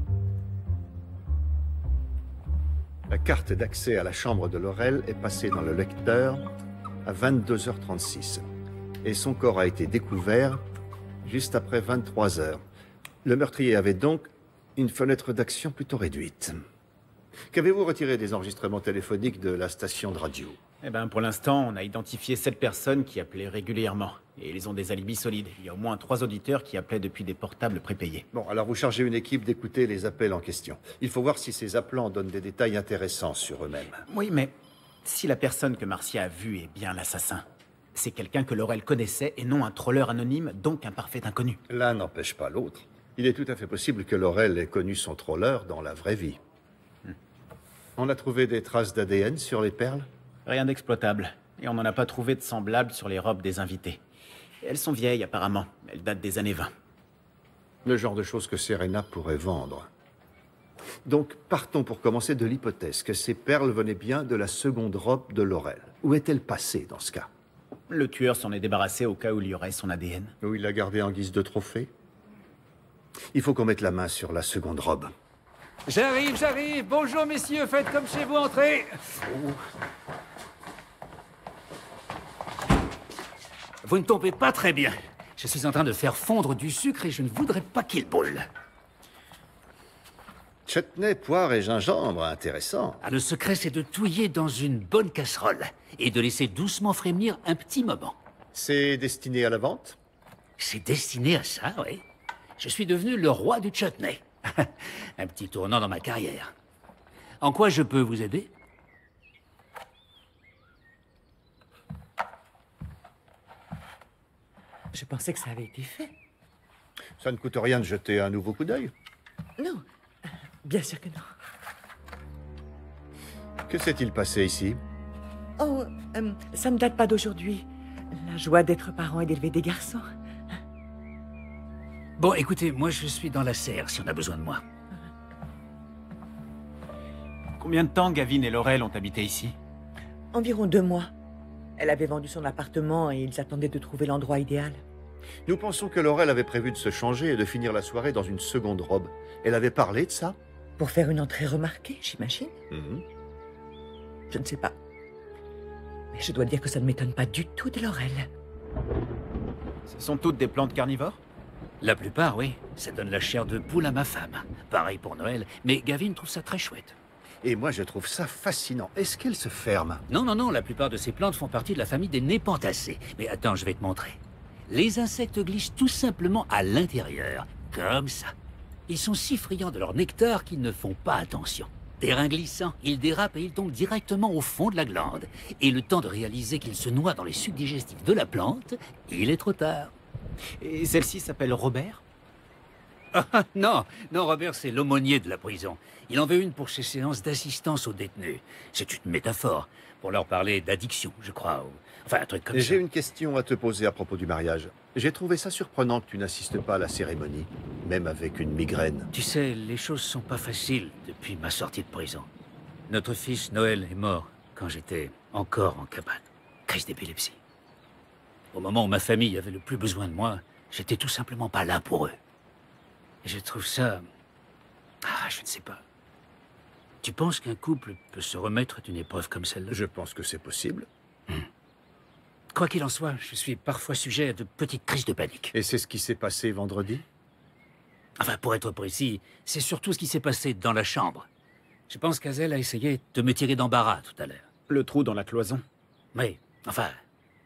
[SPEAKER 3] La carte d'accès à la chambre de Laurel est passée dans le lecteur à 22h36. Et son corps a été découvert juste après 23h. Le meurtrier avait donc une fenêtre d'action plutôt réduite. Qu'avez-vous retiré des enregistrements téléphoniques de la station de radio?
[SPEAKER 11] Eh ben, pour l'instant, on a identifié 7 personnes qui appelaient régulièrement. Et ils ont des alibis solides. Il y a au moins 3 auditeurs qui appelaient depuis des portables prépayés.
[SPEAKER 3] Bon, alors vous chargez une équipe d'écouter les appels en question. Il faut voir si ces appelants donnent des détails intéressants sur eux-mêmes.
[SPEAKER 11] Oui, mais si la personne que Marcia a vue est bien l'assassin, c'est quelqu'un que Laurel connaissait et non un troller anonyme, donc un parfait inconnu.
[SPEAKER 3] L'un n'empêche pas l'autre. Il est tout à fait possible que Laurel ait connu son troller dans la vraie vie. On a trouvé des traces d'ADN sur les perles?
[SPEAKER 11] Rien d'exploitable. Et on n'en a pas trouvé de semblable sur les robes des invités. Elles sont vieilles, apparemment. Elles datent des années 20.
[SPEAKER 3] Le genre de choses que Serena pourrait vendre. Donc, partons pour commencer de l'hypothèse que ces perles venaient bien de la seconde robe de Laurel. Où est-elle passée, dans ce cas?
[SPEAKER 11] Le tueur s'en est débarrassé au cas où il y aurait son ADN.
[SPEAKER 3] Où il l'a gardée en guise de trophée? Il faut qu'on mette la main sur la seconde robe.
[SPEAKER 4] J'arrive. Bonjour, messieurs. Faites comme chez vous, entrez. Vous ne tombez pas très bien. Je suis en train de faire fondre du sucre et je ne voudrais pas qu'il brûle.
[SPEAKER 3] Chutney, poire et gingembre, intéressant.
[SPEAKER 4] Ah, le secret, c'est de touiller dans une bonne casserole et de laisser doucement frémir un petit moment.
[SPEAKER 3] C'est destiné à la vente?
[SPEAKER 4] C'est destiné à ça, oui. Je suis devenu le roi du chutney. Un petit tournant dans ma carrière. En quoi je peux vous aider?
[SPEAKER 6] Je pensais que ça avait été fait.
[SPEAKER 3] Ça ne coûte rien de jeter un nouveau coup d'œil.
[SPEAKER 6] Non, bien sûr que non.
[SPEAKER 3] Que s'est-il passé ici?
[SPEAKER 6] Oh, ça ne date pas d'aujourd'hui. La joie d'être parent et d'élever des garçons.
[SPEAKER 4] Bon, écoutez, moi je suis dans la serre si on a besoin de moi.
[SPEAKER 11] Combien de temps Gavin et Laurel ont habité ici?
[SPEAKER 6] Environ 2 mois. Elle avait vendu son appartement et ils attendaient de trouver l'endroit idéal.
[SPEAKER 3] Nous pensons que Laurel avait prévu de se changer et de finir la soirée dans une seconde robe. Elle avait parlé de ça?
[SPEAKER 6] Pour faire une entrée remarquée, j'imagine. Je ne sais pas. Mais je dois dire que ça ne m'étonne pas du tout de Laurel.
[SPEAKER 11] Ce sont toutes des plantes carnivores?
[SPEAKER 4] La plupart, oui. Ça donne la chair de poule à ma femme. Pareil pour Noël. Mais Gavin trouve ça très chouette.
[SPEAKER 3] Et moi, je trouve ça fascinant. Est-ce qu'elle se ferme?
[SPEAKER 4] Non. La plupart de ces plantes font partie de la famille des népentacées. Mais attends, je vais te montrer. Les insectes glissent tout simplement à l'intérieur. Comme ça. Ils sont si friands de leur nectar qu'ils ne font pas attention. Terrain glissant, ils dérapent et ils tombent directement au fond de la glande. Et le temps de réaliser qu'ils se noient dans les sucs digestifs de la plante, il est trop tard.
[SPEAKER 11] Et celle-ci s'appelle Robert?
[SPEAKER 4] Ah, non, Robert, c'est l'aumônier de la prison. Il en veut une pour ses séances d'assistance aux détenus. C'est une métaphore, pour leur parler d'addiction, je crois. Enfin, un truc comme ça.
[SPEAKER 3] J'ai une question à te poser à propos du mariage. J'ai trouvé ça surprenant que tu n'assistes pas à la cérémonie, même avec une migraine.
[SPEAKER 4] Tu sais, les choses sont pas faciles depuis ma sortie de prison. Notre fils Noël est mort quand j'étais encore en cabane. Crise d'épilepsie. Au moment où ma famille avait le plus besoin de moi, j'étais tout simplement pas là pour eux. Et je trouve ça... Ah, je ne sais pas. Tu penses qu'un couple peut se remettre d'une épreuve comme celle-là?
[SPEAKER 3] Je pense que c'est possible.
[SPEAKER 4] Quoi qu'il en soit, je suis parfois sujet à de petites crises de panique.
[SPEAKER 3] Et c'est ce qui s'est passé vendredi?
[SPEAKER 4] Enfin, pour être précis, c'est surtout ce qui s'est passé dans la chambre. Je pense qu'Azel a essayé de me tirer d'embarras tout à l'heure.
[SPEAKER 11] Le trou dans la cloison?
[SPEAKER 4] Oui, enfin,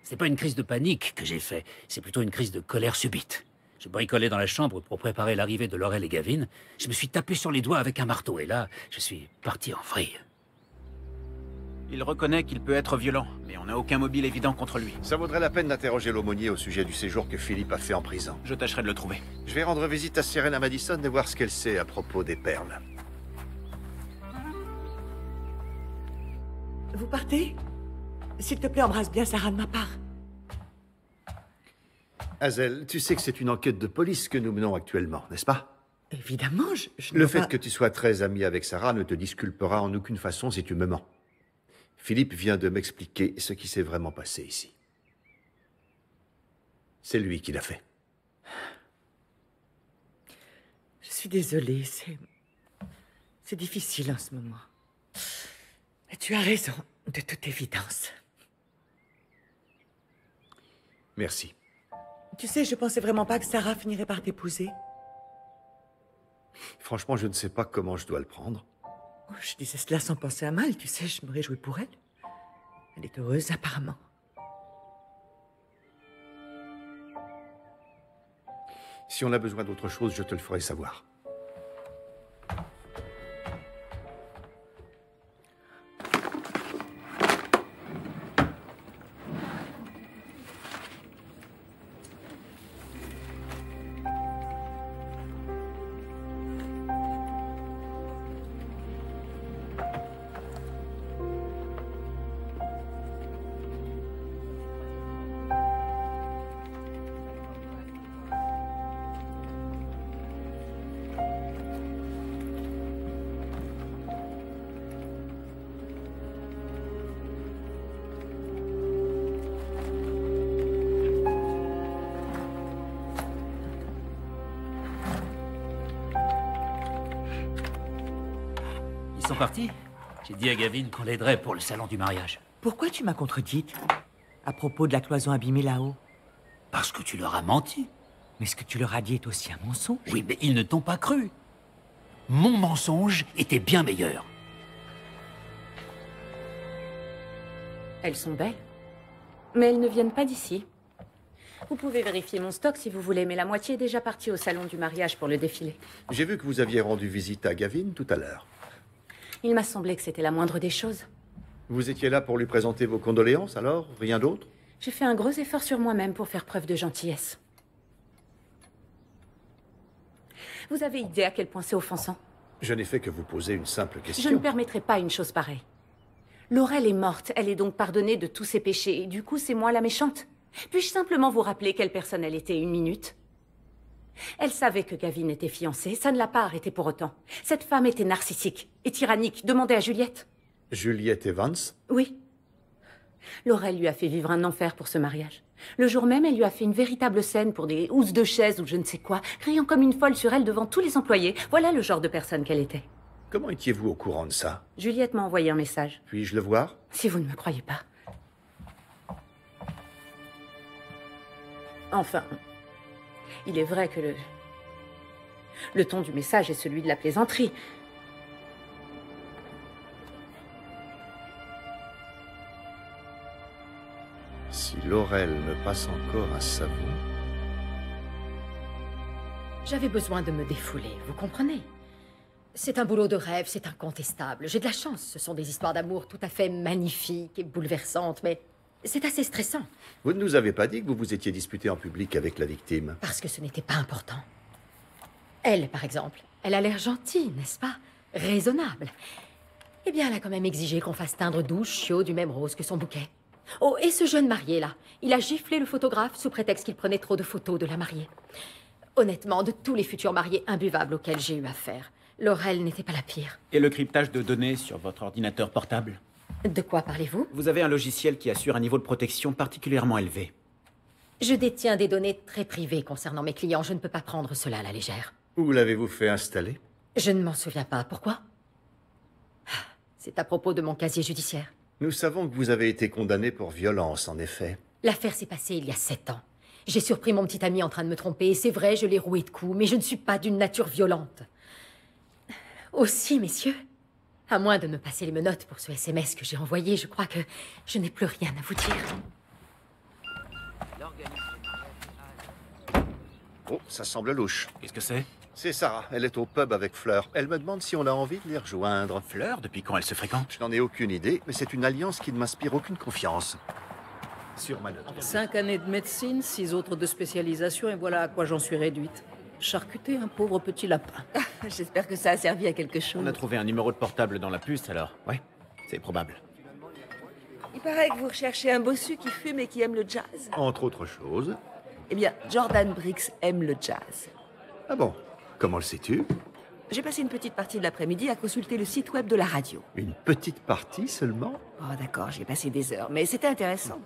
[SPEAKER 4] c'est pas une crise de panique que j'ai fait, c'est plutôt une crise de colère subite. Je bricolais dans la chambre pour préparer l'arrivée de Laurel et Gavin. Je me suis tapé sur les doigts avec un marteau et là, je suis parti en vrille.
[SPEAKER 11] Il reconnaît qu'il peut être violent, mais on n'a aucun mobile évident contre lui.
[SPEAKER 3] Ça vaudrait la peine d'interroger l'aumônier au sujet du séjour que Philippe a fait en prison.
[SPEAKER 11] Je tâcherai de le trouver.
[SPEAKER 3] Je vais rendre visite à Serena Madison et voir ce qu'elle sait à propos des perles.
[SPEAKER 6] Vous partez? S'il te plaît, embrasse bien Sarah de ma part.
[SPEAKER 3] Hazel, tu sais que c'est une enquête de police que nous menons actuellement, n'est-ce pas?
[SPEAKER 6] Évidemment, je ne
[SPEAKER 3] Le
[SPEAKER 6] vois
[SPEAKER 3] fait
[SPEAKER 6] pas...
[SPEAKER 3] que tu sois très ami avec Sarah ne te disculpera en aucune façon si tu me mens. Philippe vient de m'expliquer ce qui s'est vraiment passé ici. C'est lui qui l'a fait.
[SPEAKER 6] Je suis désolée, c'est difficile en ce moment. Mais tu as raison, de toute évidence.
[SPEAKER 3] Merci.
[SPEAKER 6] Tu sais, je pensais vraiment pas que Sarah finirait par t'épouser.
[SPEAKER 3] Franchement, je ne sais pas comment je dois le prendre.
[SPEAKER 6] Oh, je disais cela sans penser à mal, tu sais, je me réjouis pour elle. Elle est heureuse, apparemment.
[SPEAKER 3] Si on a besoin d'autre chose, je te le ferai savoir.
[SPEAKER 4] sont partis. J'ai dit à Gavin qu'on l'aiderait pour le salon du mariage.
[SPEAKER 6] Pourquoi tu m'as contredite à propos de la cloison abîmée là-haut?
[SPEAKER 4] Parce que tu leur as menti.
[SPEAKER 6] Mais ce que tu leur as dit est aussi un mensonge.
[SPEAKER 4] Oui, mais ils ne t'ont pas cru. Mon mensonge était bien meilleur.
[SPEAKER 5] Elles sont belles. Mais elles ne viennent pas d'ici. Vous pouvez vérifier mon stock si vous voulez, mais la moitié est déjà partie au salon du mariage pour le défilé.
[SPEAKER 3] J'ai vu que vous aviez rendu visite à Gavin tout à l'heure.
[SPEAKER 5] Il m'a semblé que c'était la moindre des choses.
[SPEAKER 3] Vous étiez là pour lui présenter vos condoléances, alors? Rien d'autre?
[SPEAKER 5] J'ai fait un gros effort sur moi-même pour faire preuve de gentillesse. Vous avez idée à quel point c'est offensant?
[SPEAKER 3] Je n'ai fait que vous poser une simple
[SPEAKER 5] Je
[SPEAKER 3] question.
[SPEAKER 5] ne permettrai pas une chose pareille. Laurel est morte, elle est donc pardonnée de tous ses péchés, et du coup c'est moi la méchante. Puis-je simplement vous rappeler quelle personne elle était 1 minute? Elle savait que Gavin était fiancé, ça ne l'a pas arrêté pour autant. Cette femme était narcissique et tyrannique, demandez à Juliette.
[SPEAKER 3] Juliette Evans?
[SPEAKER 5] Oui. Laurel lui a fait vivre un enfer pour ce mariage. Le jour même, elle lui a fait une véritable scène pour des housses de chaises ou je ne sais quoi, criant comme une folle sur elle devant tous les employés. Voilà le genre de personne qu'elle était.
[SPEAKER 3] Comment étiez-vous au courant de ça?
[SPEAKER 5] Juliette m'a envoyé un message.
[SPEAKER 3] Puis-je le voir?
[SPEAKER 5] Si vous ne me croyez pas. Enfin, il est vrai que le ton du message est celui de la plaisanterie.
[SPEAKER 3] Si Laurel me passe encore un savon...
[SPEAKER 2] J'avais besoin de me défouler, vous comprenez? C'est un boulot de rêve, c'est incontestable. J'ai de la chance, ce sont des histoires d'amour tout à fait magnifiques et bouleversantes, mais c'est assez stressant.
[SPEAKER 3] Vous ne nous avez pas dit que vous vous étiez disputé en public avec la victime?
[SPEAKER 2] Parce que ce n'était pas important. Elle, par exemple, elle a l'air gentille, n'est-ce pas? Raisonnable. Eh bien, elle a quand même exigé qu'on fasse teindre 12 chiots du même rose que son bouquet. Oh, et ce jeune marié-là, il a giflé le photographe sous prétexte qu'il prenait trop de photos de la mariée. Honnêtement, de tous les futurs mariés imbuvables auxquels j'ai eu affaire, Laurel n'était pas la pire.
[SPEAKER 11] Et le cryptage de données sur votre ordinateur portable?
[SPEAKER 2] De quoi parlez-vous?
[SPEAKER 11] Vous avez un logiciel qui assure un niveau de protection particulièrement élevé.
[SPEAKER 2] Je détiens des données très privées concernant mes clients. Je ne peux pas prendre cela à la légère.
[SPEAKER 3] Où l'avez-vous fait installer?
[SPEAKER 2] Je ne m'en souviens pas. Pourquoi? C'est à propos de mon casier judiciaire.
[SPEAKER 3] Nous savons que vous avez été condamné pour violence, en effet.
[SPEAKER 2] L'affaire s'est passée il y a 7 ans. J'ai surpris mon petit ami en train de me tromper, et c'est vrai, je l'ai roué de coups, mais je ne suis pas d'une nature violente. Aussi, messieurs, à moins de me passer les menottes pour ce SMS que j'ai envoyé, je crois que je n'ai plus rien à vous dire.
[SPEAKER 3] Oh, ça semble louche.
[SPEAKER 11] Qu'est-ce que c'est?
[SPEAKER 3] C'est Sarah, elle est au pub avec Fleur. Elle me demande si on a envie de les rejoindre.
[SPEAKER 11] Fleur, depuis quand elle se fréquente?
[SPEAKER 3] Je n'en ai aucune idée, mais c'est une alliance qui ne m'inspire aucune confiance. Sur ma note.
[SPEAKER 9] 5 années de médecine, 6 autres de spécialisation, et voilà à quoi j'en suis réduite. Charcuter un pauvre petit lapin.
[SPEAKER 5] J'espère que ça a servi à quelque chose.
[SPEAKER 11] On a trouvé un numéro de portable dans la puce, alors. Ouais, c'est probable.
[SPEAKER 5] Il paraît que vous recherchez un bossu qui fume et qui aime le jazz.
[SPEAKER 3] Entre autres choses.
[SPEAKER 5] Eh bien, Jordan Briggs aime le jazz.
[SPEAKER 3] Ah bon? Comment le sais-tu?
[SPEAKER 5] J'ai passé une petite partie de l'après-midi à consulter le site web de la radio.
[SPEAKER 3] Une petite partie seulement?
[SPEAKER 5] Oh d'accord, j'ai passé des heures, mais c'était intéressant.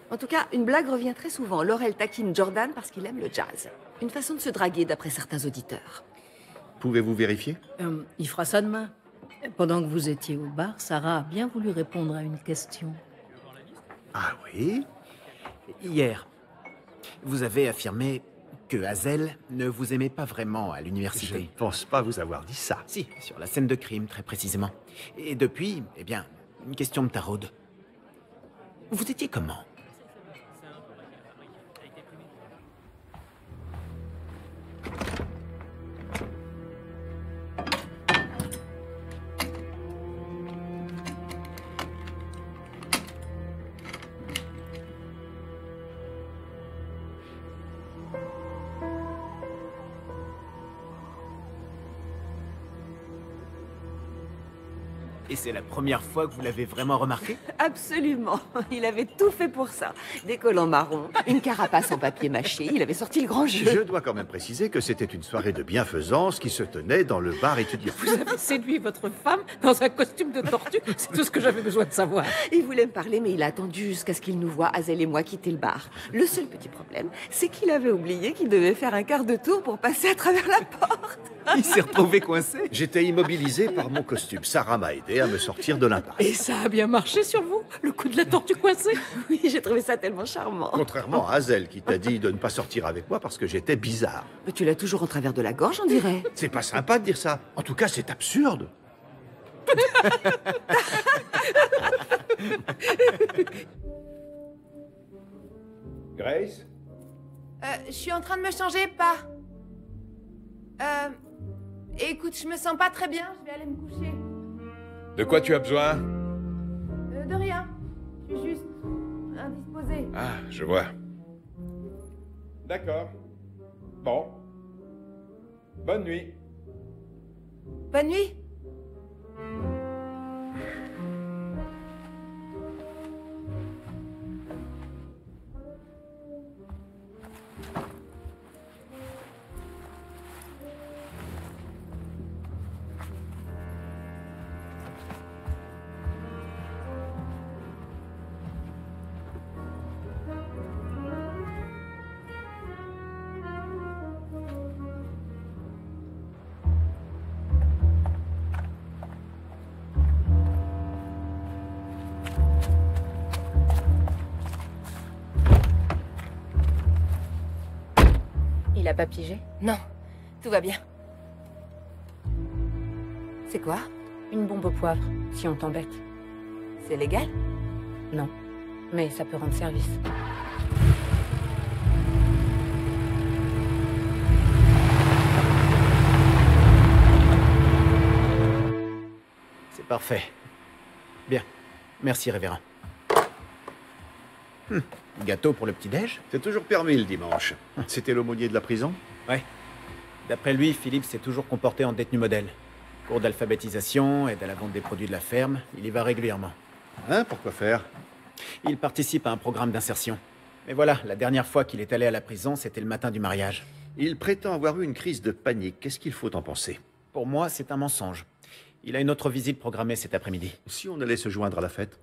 [SPEAKER 5] En tout cas, une blague revient très souvent. Laurel taquine Jordan parce qu'il aime le jazz. Une façon de se draguer d'après certains auditeurs.
[SPEAKER 3] Pouvez-vous vérifier?
[SPEAKER 9] Il fera ça demain. Pendant que vous étiez au bar, Sarah a bien voulu répondre à une question.
[SPEAKER 3] Ah oui?
[SPEAKER 11] Hier, vous avez affirmé que Hazel ne vous aimait pas vraiment à l'université.
[SPEAKER 3] Je ne pense pas vous avoir dit ça.
[SPEAKER 11] Si, sur la scène de crime, très précisément. Et depuis, eh bien, une question me taraude. Vous étiez comment? Et c'est la première fois que vous l'avez vraiment remarqué?
[SPEAKER 16] Absolument. Il avait tout fait pour ça. Des collants marrons, une carapace en papier mâché. Il avait sorti le grand jeu.
[SPEAKER 3] Je dois quand même préciser que c'était une soirée de bienfaisance qui se tenait dans le bar étudiant.
[SPEAKER 9] Vous avez séduit votre femme dans un costume de tortue? C'est tout ce que j'avais besoin de savoir.
[SPEAKER 16] Il voulait me parler, mais il a attendu jusqu'à ce qu'il nous voit, Hazel et moi, quitter le bar. Le seul petit problème, c'est qu'il avait oublié qu'il devait faire un quart de tour pour passer à travers la porte.
[SPEAKER 11] Il s'est retrouvé coincé.
[SPEAKER 3] J'étais immobilisé par mon costume. Sarah m'a aidé à me sortir de l'impasse.
[SPEAKER 9] Et ça a bien marché sur vous? Le coup de la tortue coincée?
[SPEAKER 16] Oui, j'ai trouvé ça tellement charmant.
[SPEAKER 3] Contrairement à Hazel qui t'a dit de ne pas sortir avec moi parce que j'étais bizarre.
[SPEAKER 16] Mais tu l'as toujours en travers de la gorge, on dirait.
[SPEAKER 3] C'est pas sympa de dire ça. En tout cas, c'est absurde.
[SPEAKER 1] Grace?
[SPEAKER 17] Je suis en train de me changer, pas. Écoute, je me sens pas très bien, je vais aller me coucher.
[SPEAKER 13] De quoi tu as besoin?
[SPEAKER 17] De rien. Je suis juste indisposée.
[SPEAKER 13] Ah, je vois. D'accord. Bon. Bonne nuit.
[SPEAKER 17] Bonne nuit.
[SPEAKER 5] Il a pas pigé?
[SPEAKER 17] Non, tout va bien.
[SPEAKER 5] C'est quoi? Une bombe au poivre, si on t'embête.
[SPEAKER 17] C'est légal?
[SPEAKER 5] Non, mais ça peut rendre service.
[SPEAKER 11] C'est parfait. Bien. Merci, révérend. Gâteau pour le petit-déj?
[SPEAKER 3] C'est toujours permis le dimanche. C'était l'aumônier de la prison?
[SPEAKER 11] Ouais. D'après lui, Philippe s'est toujours comporté en détenu modèle. Cours d'alphabétisation, aide à la vente des produits de la ferme, il y va régulièrement.
[SPEAKER 3] Hein? Pourquoi faire?
[SPEAKER 11] Il participe à un programme d'insertion. Mais voilà, la dernière fois qu'il est allé à la prison, c'était le matin du mariage.
[SPEAKER 3] Il prétend avoir eu une crise de panique. Qu'est-ce qu'il faut en penser?
[SPEAKER 11] Pour moi, c'est un mensonge. Il a une autre visite programmée cet après-midi.
[SPEAKER 3] Si on allait se joindre à la fête?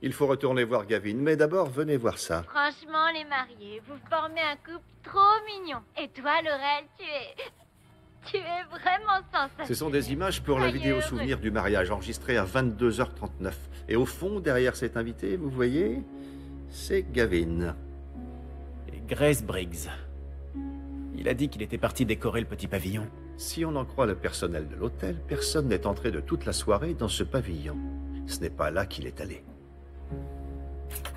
[SPEAKER 3] Il faut retourner voir Gavin, mais d'abord, venez voir ça.
[SPEAKER 12] Franchement, les mariés, vous formez un couple trop mignon. Et toi, Laurel, tu es vraiment sensationnel.
[SPEAKER 3] Ce sont des images pour la vidéo souvenir du mariage, enregistrée à 22h39. Et au fond, derrière cet invité, vous voyez, c'est Gavin.
[SPEAKER 11] Et Grace Briggs. Il a dit qu'il était parti décorer le petit pavillon.
[SPEAKER 3] Si on en croit le personnel de l'hôtel, personne n'est entré de toute la soirée dans ce pavillon. Ce n'est pas là qu'il est allé.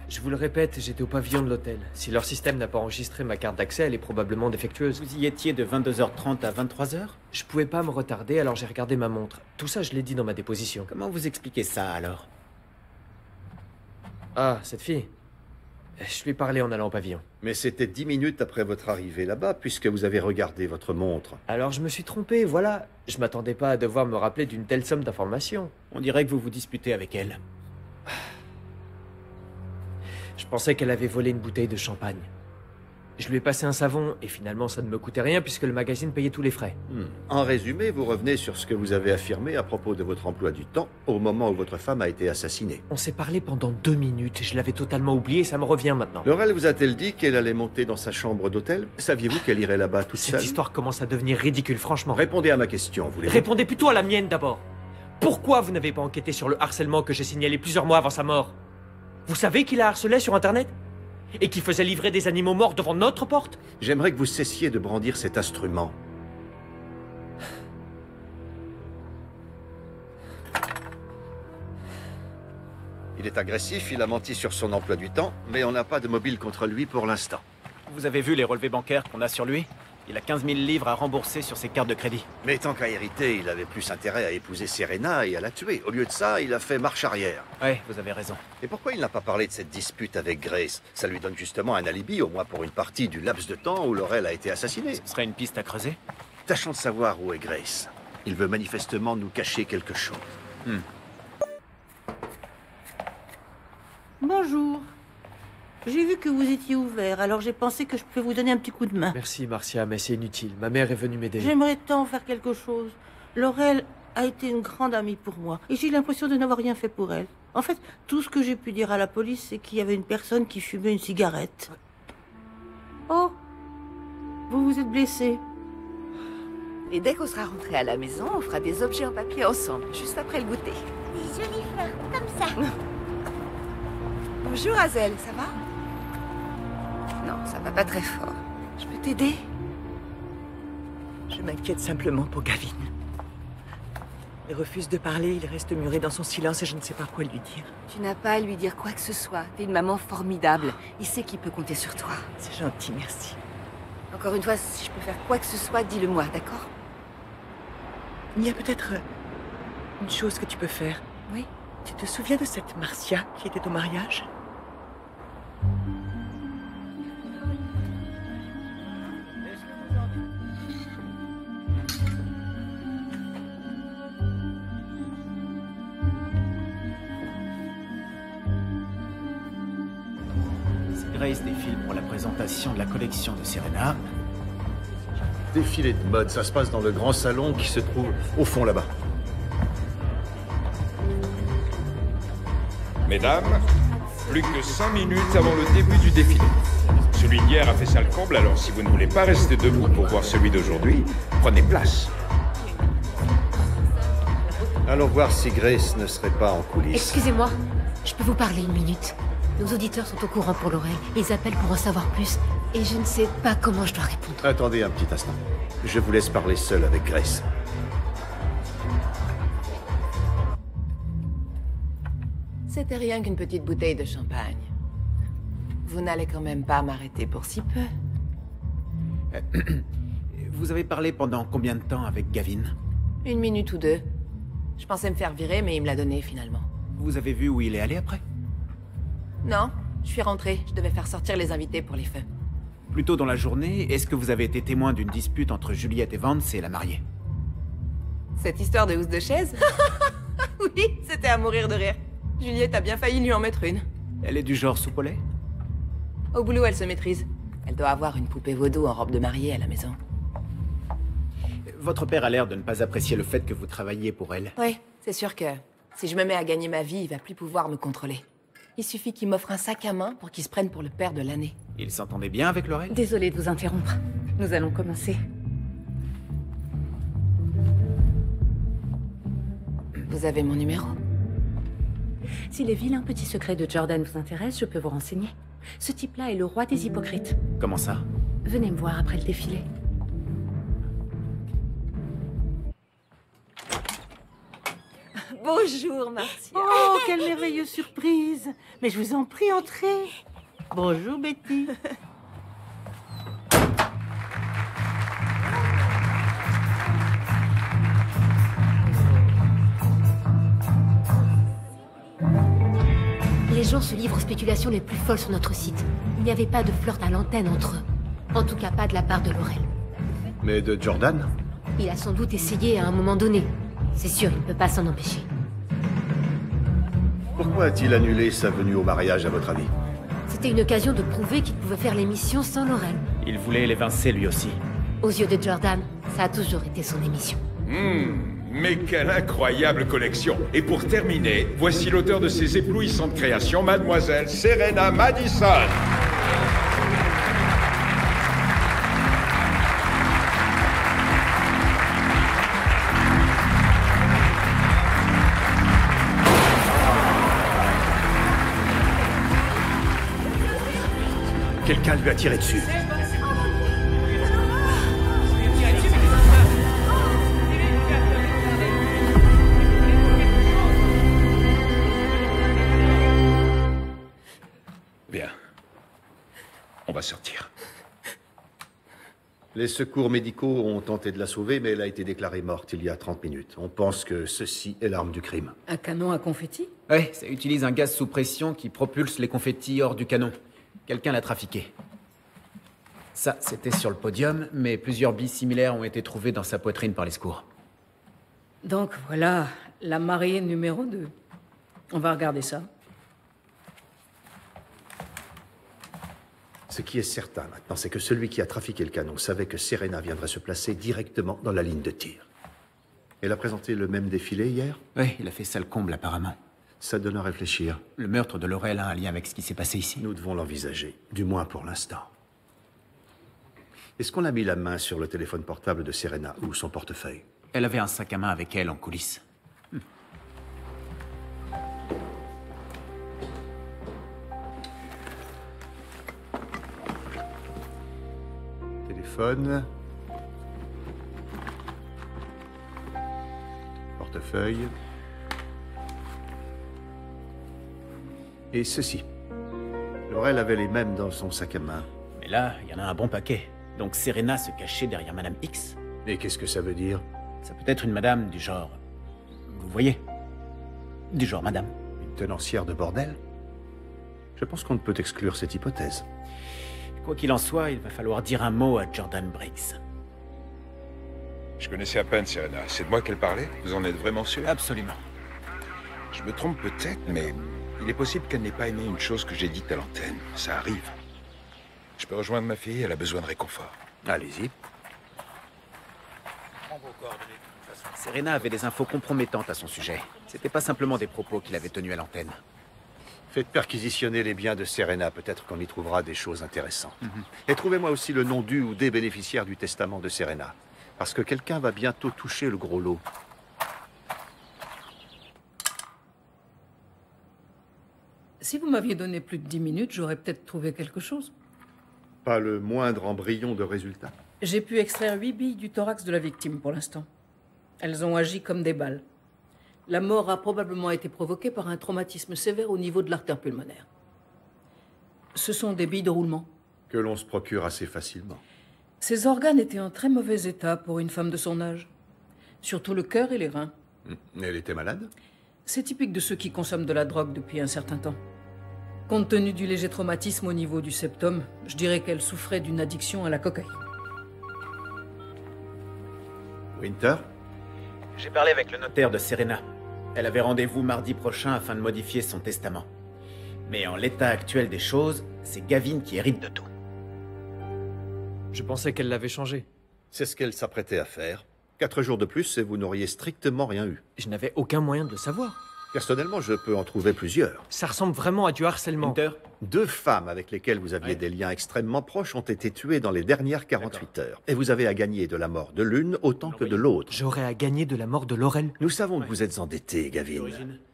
[SPEAKER 8] Je vous le répète, j'étais au pavillon de l'hôtel. Si leur système n'a pas enregistré ma carte d'accès, elle est probablement défectueuse.
[SPEAKER 11] Vous y étiez de 22h30 à 23h?
[SPEAKER 8] Je pouvais pas me retarder, alors j'ai regardé ma montre. Tout ça, je l'ai dit dans ma déposition.
[SPEAKER 11] Comment vous expliquez ça, alors?
[SPEAKER 8] Ah, cette fille. Je lui ai parlé en allant au pavillon.
[SPEAKER 3] Mais c'était 10 minutes après votre arrivée là-bas, puisque vous avez regardé votre montre.
[SPEAKER 8] Alors je me suis trompé, voilà. Je m'attendais pas à devoir me rappeler d'une telle somme d'informations.
[SPEAKER 11] On dirait que vous vous disputez avec elle.
[SPEAKER 8] Je pensais qu'elle avait volé une bouteille de champagne. Je lui ai passé un savon, et finalement ça ne me coûtait rien puisque le magazine payait tous les frais.
[SPEAKER 3] En résumé, vous revenez sur ce que vous avez affirmé à propos de votre emploi du temps au moment où votre femme a été assassinée.
[SPEAKER 8] On s'est parlé pendant 2 minutes, je l'avais totalement oublié, ça me revient maintenant.
[SPEAKER 3] Laurel vous a-t-elle dit qu'elle allait monter dans sa chambre d'hôtel? Saviez-vous qu'elle irait là-bas toute seule?
[SPEAKER 8] Cette histoire commence à devenir ridicule, franchement.
[SPEAKER 3] Répondez à ma question, voulez-vous?
[SPEAKER 8] Répondez plutôt à la mienne d'abord. Pourquoi vous n'avez pas enquêté sur le harcèlement que j'ai signalé plusieurs mois avant sa mort? Vous savez qui la harcelait sur Internet? Et qui faisait livrer des animaux morts devant notre porte?
[SPEAKER 3] J'aimerais que vous cessiez de brandir cet instrument. Il est agressif, il a menti sur son emploi du temps, mais on n'a pas de mobile contre lui pour l'instant.
[SPEAKER 11] Vous avez vu les relevés bancaires qu'on a sur lui? Il a 15 000 livres à rembourser sur ses cartes de crédit.
[SPEAKER 3] Mais tant qu'à hériter, il avait plus intérêt à épouser Serena et à la tuer. Au lieu de ça, il a fait marche arrière.
[SPEAKER 11] Ouais, vous avez raison.
[SPEAKER 3] Et pourquoi il n'a pas parlé de cette dispute avec Grace? Ça lui donne justement un alibi, au moins pour une partie du laps de temps où Laurel a été assassinée.
[SPEAKER 11] Ce serait une piste à creuser?
[SPEAKER 3] Tâchons de savoir où est Grace. Il veut manifestement nous cacher quelque chose.
[SPEAKER 7] Bonjour. J'ai vu que vous étiez ouvert, alors j'ai pensé que je pouvais vous donner un petit coup de main.
[SPEAKER 8] Merci, Marcia, mais c'est inutile. Ma mère est venue m'aider.
[SPEAKER 7] J'aimerais tant faire quelque chose. Laurel a été une grande amie pour moi, et j'ai l'impression de n'avoir rien fait pour elle. En fait, tout ce que j'ai pu dire à la police, c'est qu'il y avait une personne qui fumait une cigarette. Oh, vous vous êtes blessé.
[SPEAKER 16] Et dès qu'on sera rentré à la maison, on fera des objets en papier ensemble, juste après le goûter.
[SPEAKER 12] Des jolies fleurs, comme ça.
[SPEAKER 16] Bonjour, Hazel, ça va? Non, ça va pas très fort. Je peux t'aider?
[SPEAKER 6] Je m'inquiète simplement pour Gavin. Il refuse de parler, il reste muré dans son silence et je ne sais pas quoi lui dire.
[SPEAKER 16] Tu n'as pas à lui dire quoi que ce soit. T'es une maman formidable. Il sait qu'il peut compter sur toi.
[SPEAKER 6] C'est gentil, merci.
[SPEAKER 16] Encore une fois, si je peux faire quoi que ce soit, dis-le-moi, d'accord?
[SPEAKER 6] Il y a peut-être une chose que tu peux faire.
[SPEAKER 16] Oui?
[SPEAKER 6] Tu te souviens de cette Marcia qui était au mariage?
[SPEAKER 11] Grace défile pour la présentation de la collection de Serena.
[SPEAKER 3] Défilé de mode, ça se passe dans le grand salon qui se trouve au fond là-bas.
[SPEAKER 13] Mesdames, plus que 5 minutes avant le début du défilé. Celui d'hier a fait ça le comble, alors si vous ne voulez pas rester debout pour voir celui d'aujourd'hui, prenez place.
[SPEAKER 3] Allons voir si Grace ne serait pas en coulisses.
[SPEAKER 2] Excusez-moi, je peux vous parler une minute? Nos auditeurs sont au courant pour Laurel. Ils appellent pour en savoir plus. Et je ne sais pas comment je dois répondre.
[SPEAKER 3] Attendez un petit instant. Je vous laisse parler seul avec Grace.
[SPEAKER 5] C'était rien qu'une petite bouteille de champagne. Vous n'allez quand même pas m'arrêter pour si peu.
[SPEAKER 11] Vous avez parlé pendant combien de temps avec Gavin?
[SPEAKER 5] 1 minute ou 2. Je pensais me faire virer, mais il me l'a donné finalement.
[SPEAKER 11] Vous avez vu où il est allé après?
[SPEAKER 5] Non, je suis rentrée. Je devais faire sortir les invités pour les feux.
[SPEAKER 11] Plus tôt dans la journée, est-ce que vous avez été témoin d'une dispute entre Juliette Evans et la mariée?
[SPEAKER 5] Cette histoire de housse de chaise? Oui, c'était à mourir de rire. Juliette a bien failli lui en mettre une.
[SPEAKER 11] Elle est du genre soupe au lait?
[SPEAKER 5] Au boulot, elle se maîtrise. Elle doit avoir une poupée vaudou en robe de mariée à la maison.
[SPEAKER 11] Votre père a l'air de ne pas apprécier le fait que vous travailliez pour elle.
[SPEAKER 5] Oui, c'est sûr que si je me mets à gagner ma vie, il va plus pouvoir me contrôler. Il suffit qu'il m'offre un sac à main pour qu'il se prenne pour le père de l'année.
[SPEAKER 11] Il s'entendait bien avec Laurel?
[SPEAKER 18] Désolée de vous interrompre. Nous allons commencer.
[SPEAKER 5] Vous avez mon numéro?
[SPEAKER 18] Si les vilains petits secrets de Jordan vous intéressent, je peux vous renseigner. Ce type-là est le roi des hypocrites.
[SPEAKER 11] Comment ça?
[SPEAKER 18] Venez me voir après le défilé.
[SPEAKER 16] Bonjour, Marcia.
[SPEAKER 7] Oh, quelle merveilleuse surprise. Mais je vous en prie, entrez. Bonjour, Betty.
[SPEAKER 2] Les gens se livrent aux spéculations les plus folles sur notre site. Il n'y avait pas de flirt à l'antenne entre eux. En tout cas, pas de la part de Laurel.
[SPEAKER 3] Mais de Jordan?
[SPEAKER 2] Il a sans doute essayé à un moment donné. C'est sûr, il ne peut pas s'en empêcher.
[SPEAKER 3] Pourquoi a-t-il annulé sa venue au mariage, à votre avis?
[SPEAKER 2] C'était une occasion de prouver qu'il pouvait faire l'émission sans Laurel.
[SPEAKER 11] Il voulait l'évincer lui aussi.
[SPEAKER 2] Aux yeux de Jordan, ça a toujours été son émission.
[SPEAKER 13] Mais quelle incroyable collection! Et pour terminer, voici l'auteur de ces éblouissantes créations, Mademoiselle Serena Madison.
[SPEAKER 3] Quelqu'un lui a tiré dessus.
[SPEAKER 13] Bien. On va sortir.
[SPEAKER 3] Les secours médicaux ont tenté de la sauver, mais elle a été déclarée morte il y a 30 minutes. On pense que ceci est l'arme du crime.
[SPEAKER 9] Un canon à confetti?
[SPEAKER 11] Ouais, ça utilise un gaz sous pression qui propulse les confettis hors du canon. Quelqu'un l'a trafiqué. Ça, c'était sur le podium, mais plusieurs billes similaires ont été trouvées dans sa poitrine par les secours.
[SPEAKER 9] Donc voilà, la mariée numéro 2. On va regarder ça.
[SPEAKER 3] Ce qui est certain maintenant, c'est que celui qui a trafiqué le canon savait que Serena viendrait se placer directement dans la ligne de tir. Elle a présenté le même défilé hier?
[SPEAKER 11] Oui, il a fait sale comble apparemment.
[SPEAKER 3] Ça donne à réfléchir.
[SPEAKER 11] Le meurtre de Laurel a un lien avec ce qui s'est passé ici?
[SPEAKER 3] Nous devons l'envisager, du moins pour l'instant. Est-ce qu'on a mis la main sur le téléphone portable de Serena ou son portefeuille?
[SPEAKER 11] Elle avait un sac à main avec elle en coulisses.
[SPEAKER 3] Téléphone. Portefeuille. Et ceci. Laurel avait les mêmes dans son sac à main.
[SPEAKER 11] Mais là, il y en a un bon paquet. Donc Serena se cachait derrière Madame X.
[SPEAKER 3] Et qu'est-ce que ça veut dire?
[SPEAKER 11] Ça peut être une madame du genre... Vous voyez? Du genre madame.
[SPEAKER 3] Une tenancière de bordel? Je pense qu'on ne peut exclure cette hypothèse.
[SPEAKER 11] Quoi qu'il en soit, il va falloir dire un mot à Jordan Briggs.
[SPEAKER 13] Je connaissais à peine Serena. C'est de moi qu'elle parlait? Vous en êtes vraiment sûr?
[SPEAKER 11] Absolument.
[SPEAKER 13] Je me trompe peut-être, mais il est possible qu'elle n'ait pas aimé une chose que j'ai dite à l'antenne. Ça arrive. Je peux rejoindre ma fille, elle a besoin de réconfort.
[SPEAKER 3] Allez-y.
[SPEAKER 11] Serena avait des infos compromettantes à son sujet. C'était pas simplement des propos qu'il avait tenus à l'antenne.
[SPEAKER 3] Faites perquisitionner les biens de Serena, peut-être qu'on y trouvera des choses intéressantes. Et trouvez-moi aussi le nom du ou des bénéficiaires du testament de Serena. Parce que quelqu'un va bientôt toucher le gros lot.
[SPEAKER 9] Si vous m'aviez donné plus de 10 minutes, j'aurais peut-être trouvé quelque chose.
[SPEAKER 3] Pas le moindre embryon de résultat.
[SPEAKER 9] J'ai pu extraire 8 billes du thorax de la victime pour l'instant. Elles ont agi comme des balles. La mort a probablement été provoquée par un traumatisme sévère au niveau de l'artère pulmonaire. Ce sont des billes de roulement.
[SPEAKER 3] Que l'on se procure assez facilement.
[SPEAKER 9] Ses organes étaient en très mauvais état pour une femme de son âge. Surtout le cœur et les reins.
[SPEAKER 3] Elle était malade?
[SPEAKER 9] C'est typique de ceux qui consomment de la drogue depuis un certain temps. Compte tenu du léger traumatisme au niveau du septum, je dirais qu'elle souffrait d'une addiction à la cocaïne.
[SPEAKER 3] Winter?
[SPEAKER 11] J'ai parlé avec le notaire de Serena. Elle avait rendez-vous mardi prochain afin de modifier son testament. Mais en l'état actuel des choses, c'est Gavin qui hérite de tout.
[SPEAKER 8] Je pensais qu'elle l'avait changé.
[SPEAKER 3] C'est ce qu'elle s'apprêtait à faire. 4 jours de plus et vous n'auriez strictement rien eu.
[SPEAKER 8] Je n'avais aucun moyen de le savoir.
[SPEAKER 3] Personnellement, je peux en trouver plusieurs.
[SPEAKER 8] Ça ressemble vraiment à du harcèlement.
[SPEAKER 11] Winter?
[SPEAKER 3] 2 femmes avec lesquelles vous aviez des liens extrêmement proches ont été tuées dans les dernières 48 heures. Et vous avez à gagner de la mort de l'une autant que de l'autre.
[SPEAKER 8] J'aurais à gagner de la mort de Laurel.
[SPEAKER 3] Nous savons que vous êtes endetté, Gavin.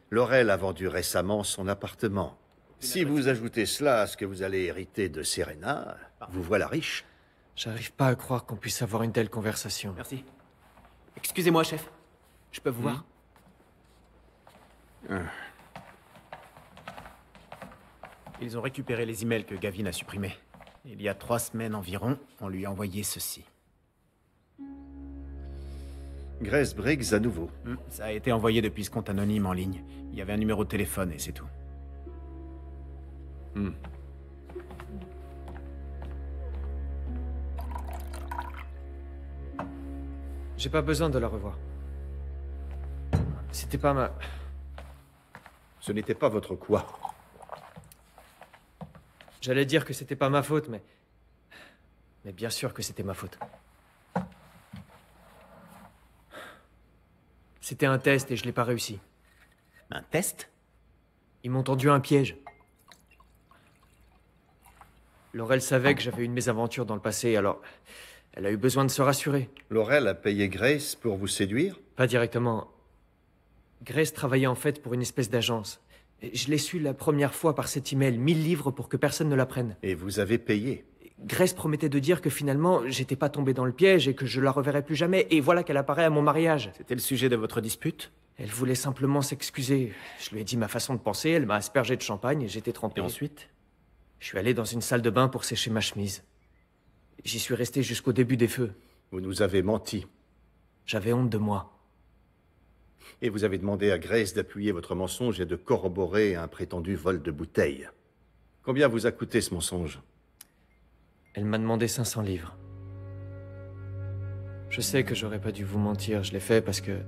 [SPEAKER 3] Laurel a vendu récemment son appartement. Si vous ajoutez cela à ce que vous allez hériter de Serena, vous voilà riche.
[SPEAKER 8] J'arrive pas à croire qu'on puisse avoir une telle conversation.
[SPEAKER 11] Merci. Excusez-moi, chef. Je peux vous voir? Ils ont récupéré les emails que Gavin a supprimés. Il y a 3 semaines environ, on lui a envoyé ceci.
[SPEAKER 3] Grace Briggs à nouveau.
[SPEAKER 11] Ça a été envoyé depuis ce compte anonyme en ligne. Il y avait un numéro de téléphone et c'est tout.
[SPEAKER 8] J'ai pas besoin de la revoir. C'était pas ma...
[SPEAKER 3] Ce n'était pas votre quoi?
[SPEAKER 8] J'allais dire que c'était pas ma faute, mais... Mais bien sûr que c'était ma faute. C'était un test et je l'ai pas réussi.
[SPEAKER 11] Un test?
[SPEAKER 8] Ils m'ont tendu un piège. Laurel savait que j'avais eu une mésaventure dans le passé, alors... Elle a eu besoin de se rassurer.
[SPEAKER 3] Laurel a payé Grace pour vous séduire?
[SPEAKER 8] Pas directement. Grace travaillait en fait pour une espèce d'agence. Je l'ai su la première fois par cet email, 1000 livres pour que personne ne la prenne.
[SPEAKER 3] Et vous avez payé?
[SPEAKER 8] Grace promettait de dire que finalement, j'étais pas tombé dans le piège et que je la reverrais plus jamais, et voilà qu'elle apparaît à mon mariage.
[SPEAKER 11] C'était le sujet de votre dispute?
[SPEAKER 8] Elle voulait simplement s'excuser. Je lui ai dit ma façon de penser, elle m'a aspergé de champagne et j'étais trempé.
[SPEAKER 11] Et ensuite?
[SPEAKER 8] Je suis allé dans une salle de bain pour sécher ma chemise. J'y suis resté jusqu'au début des feux.
[SPEAKER 3] Vous nous avez menti.
[SPEAKER 8] J'avais honte de moi.
[SPEAKER 3] Et vous avez demandé à Grace d'appuyer votre mensonge et de corroborer un prétendu vol de bouteilles. Combien vous a coûté ce mensonge?
[SPEAKER 8] Elle m'a demandé 500 livres. Je sais que j'aurais pas dû vous mentir, je l'ai fait parce que...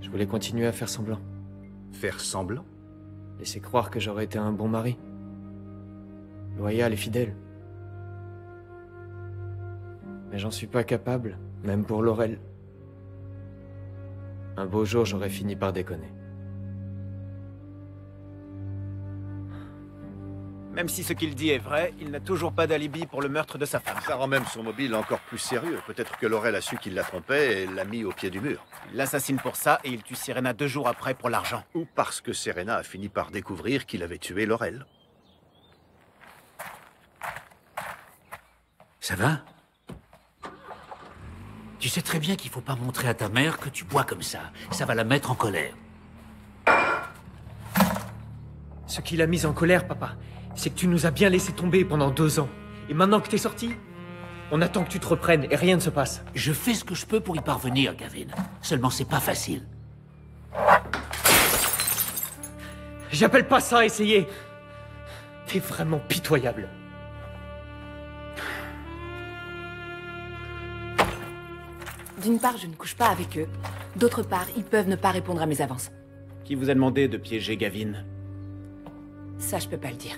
[SPEAKER 8] Je voulais continuer à faire semblant.
[SPEAKER 3] Faire semblant?
[SPEAKER 8] Laisser croire que j'aurais été un bon mari. loyal et fidèle. Mais j'en suis pas capable, même pour Laurel. Un beau jour, j'aurais fini par déconner.
[SPEAKER 11] Même si ce qu'il dit est vrai, il n'a toujours pas d'alibi pour le meurtre de sa femme.
[SPEAKER 3] Ça rend même son mobile encore plus sérieux. Peut-être que Laurel a su qu'il la trompait et l'a mis au pied du mur.
[SPEAKER 11] Il l'assassine pour ça et il tue Serena 2 jours après pour l'argent.
[SPEAKER 3] Ou parce que Serena a fini par découvrir qu'il avait tué Laurel.
[SPEAKER 4] Ça va? Tu sais très bien qu'il faut pas montrer à ta mère que tu bois comme ça. Ça va la mettre en colère.
[SPEAKER 6] Ce qui l'a mise en colère, papa, c'est que tu nous as bien laissé tomber pendant 2 ans. Et maintenant que t'es sorti, on attend que tu te reprennes et rien ne se passe.
[SPEAKER 4] Je fais ce que je peux pour y parvenir, Gavin. Seulement, c'est pas facile.
[SPEAKER 6] J'appelle pas ça essayer. T'es vraiment pitoyable.
[SPEAKER 18] D'une part, je ne couche pas avec eux. D'autre part, ils peuvent ne pas répondre à mes avances.
[SPEAKER 11] Qui vous a demandé de piéger Gavin?
[SPEAKER 18] Ça, je peux pas le dire.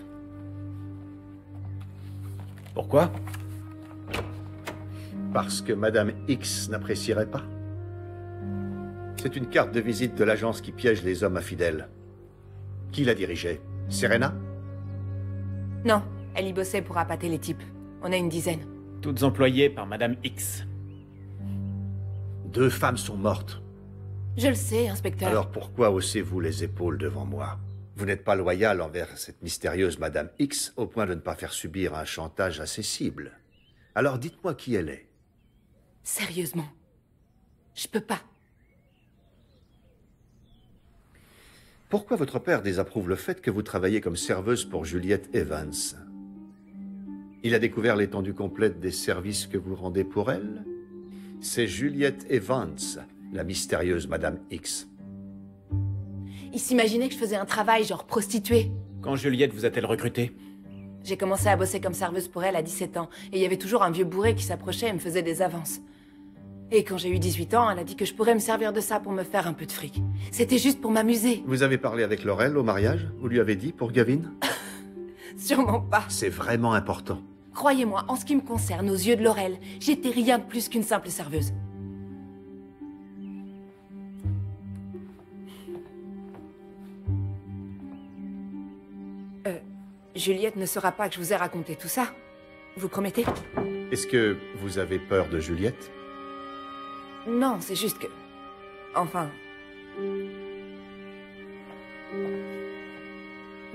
[SPEAKER 11] Pourquoi?
[SPEAKER 3] Parce que Madame X n'apprécierait pas. C'est une carte de visite de l'agence qui piège les hommes infidèles. Qui la dirigeait? Serena?
[SPEAKER 18] Non, elle y bossait pour appâter les types. On a une dizaine.
[SPEAKER 11] Toutes employées par Madame X.
[SPEAKER 3] 2 femmes sont mortes.
[SPEAKER 18] Je le sais, inspecteur.
[SPEAKER 3] Alors pourquoi haussez-vous les épaules devant moi? Vous n'êtes pas loyal envers cette mystérieuse Madame X au point de ne pas faire subir un chantage à ses cibles. Alors dites-moi qui elle est.
[SPEAKER 18] Sérieusement, je peux pas.
[SPEAKER 3] Pourquoi votre père désapprouve le fait que vous travaillez comme serveuse pour Juliette Evans? Il a découvert l'étendue complète des services que vous rendez pour elle? C'est Juliette Evans, la mystérieuse Madame X.
[SPEAKER 18] Il s'imaginait que je faisais un travail genre prostituée.
[SPEAKER 11] Quand Juliette vous a-t-elle recruté?
[SPEAKER 18] J'ai commencé à bosser comme serveuse pour elle à 17 ans, et il y avait toujours un vieux bourré qui s'approchait et me faisait des avances. Et quand j'ai eu 18 ans, elle a dit que je pourrais me servir de ça pour me faire un peu de fric. C'était juste pour m'amuser.
[SPEAKER 3] Vous avez parlé avec Laurel au mariage? Vous lui avez dit pour Gavin?
[SPEAKER 18] Sûrement pas.
[SPEAKER 3] C'est vraiment important.
[SPEAKER 18] Croyez-moi, en ce qui me concerne, aux yeux de Laurel, j'étais rien de plus qu'une simple serveuse. Juliette ne saura pas que je vous ai raconté tout ça. Vous promettez?
[SPEAKER 3] Est-ce que vous avez peur de Juliette?
[SPEAKER 18] Non, c'est juste que... Enfin...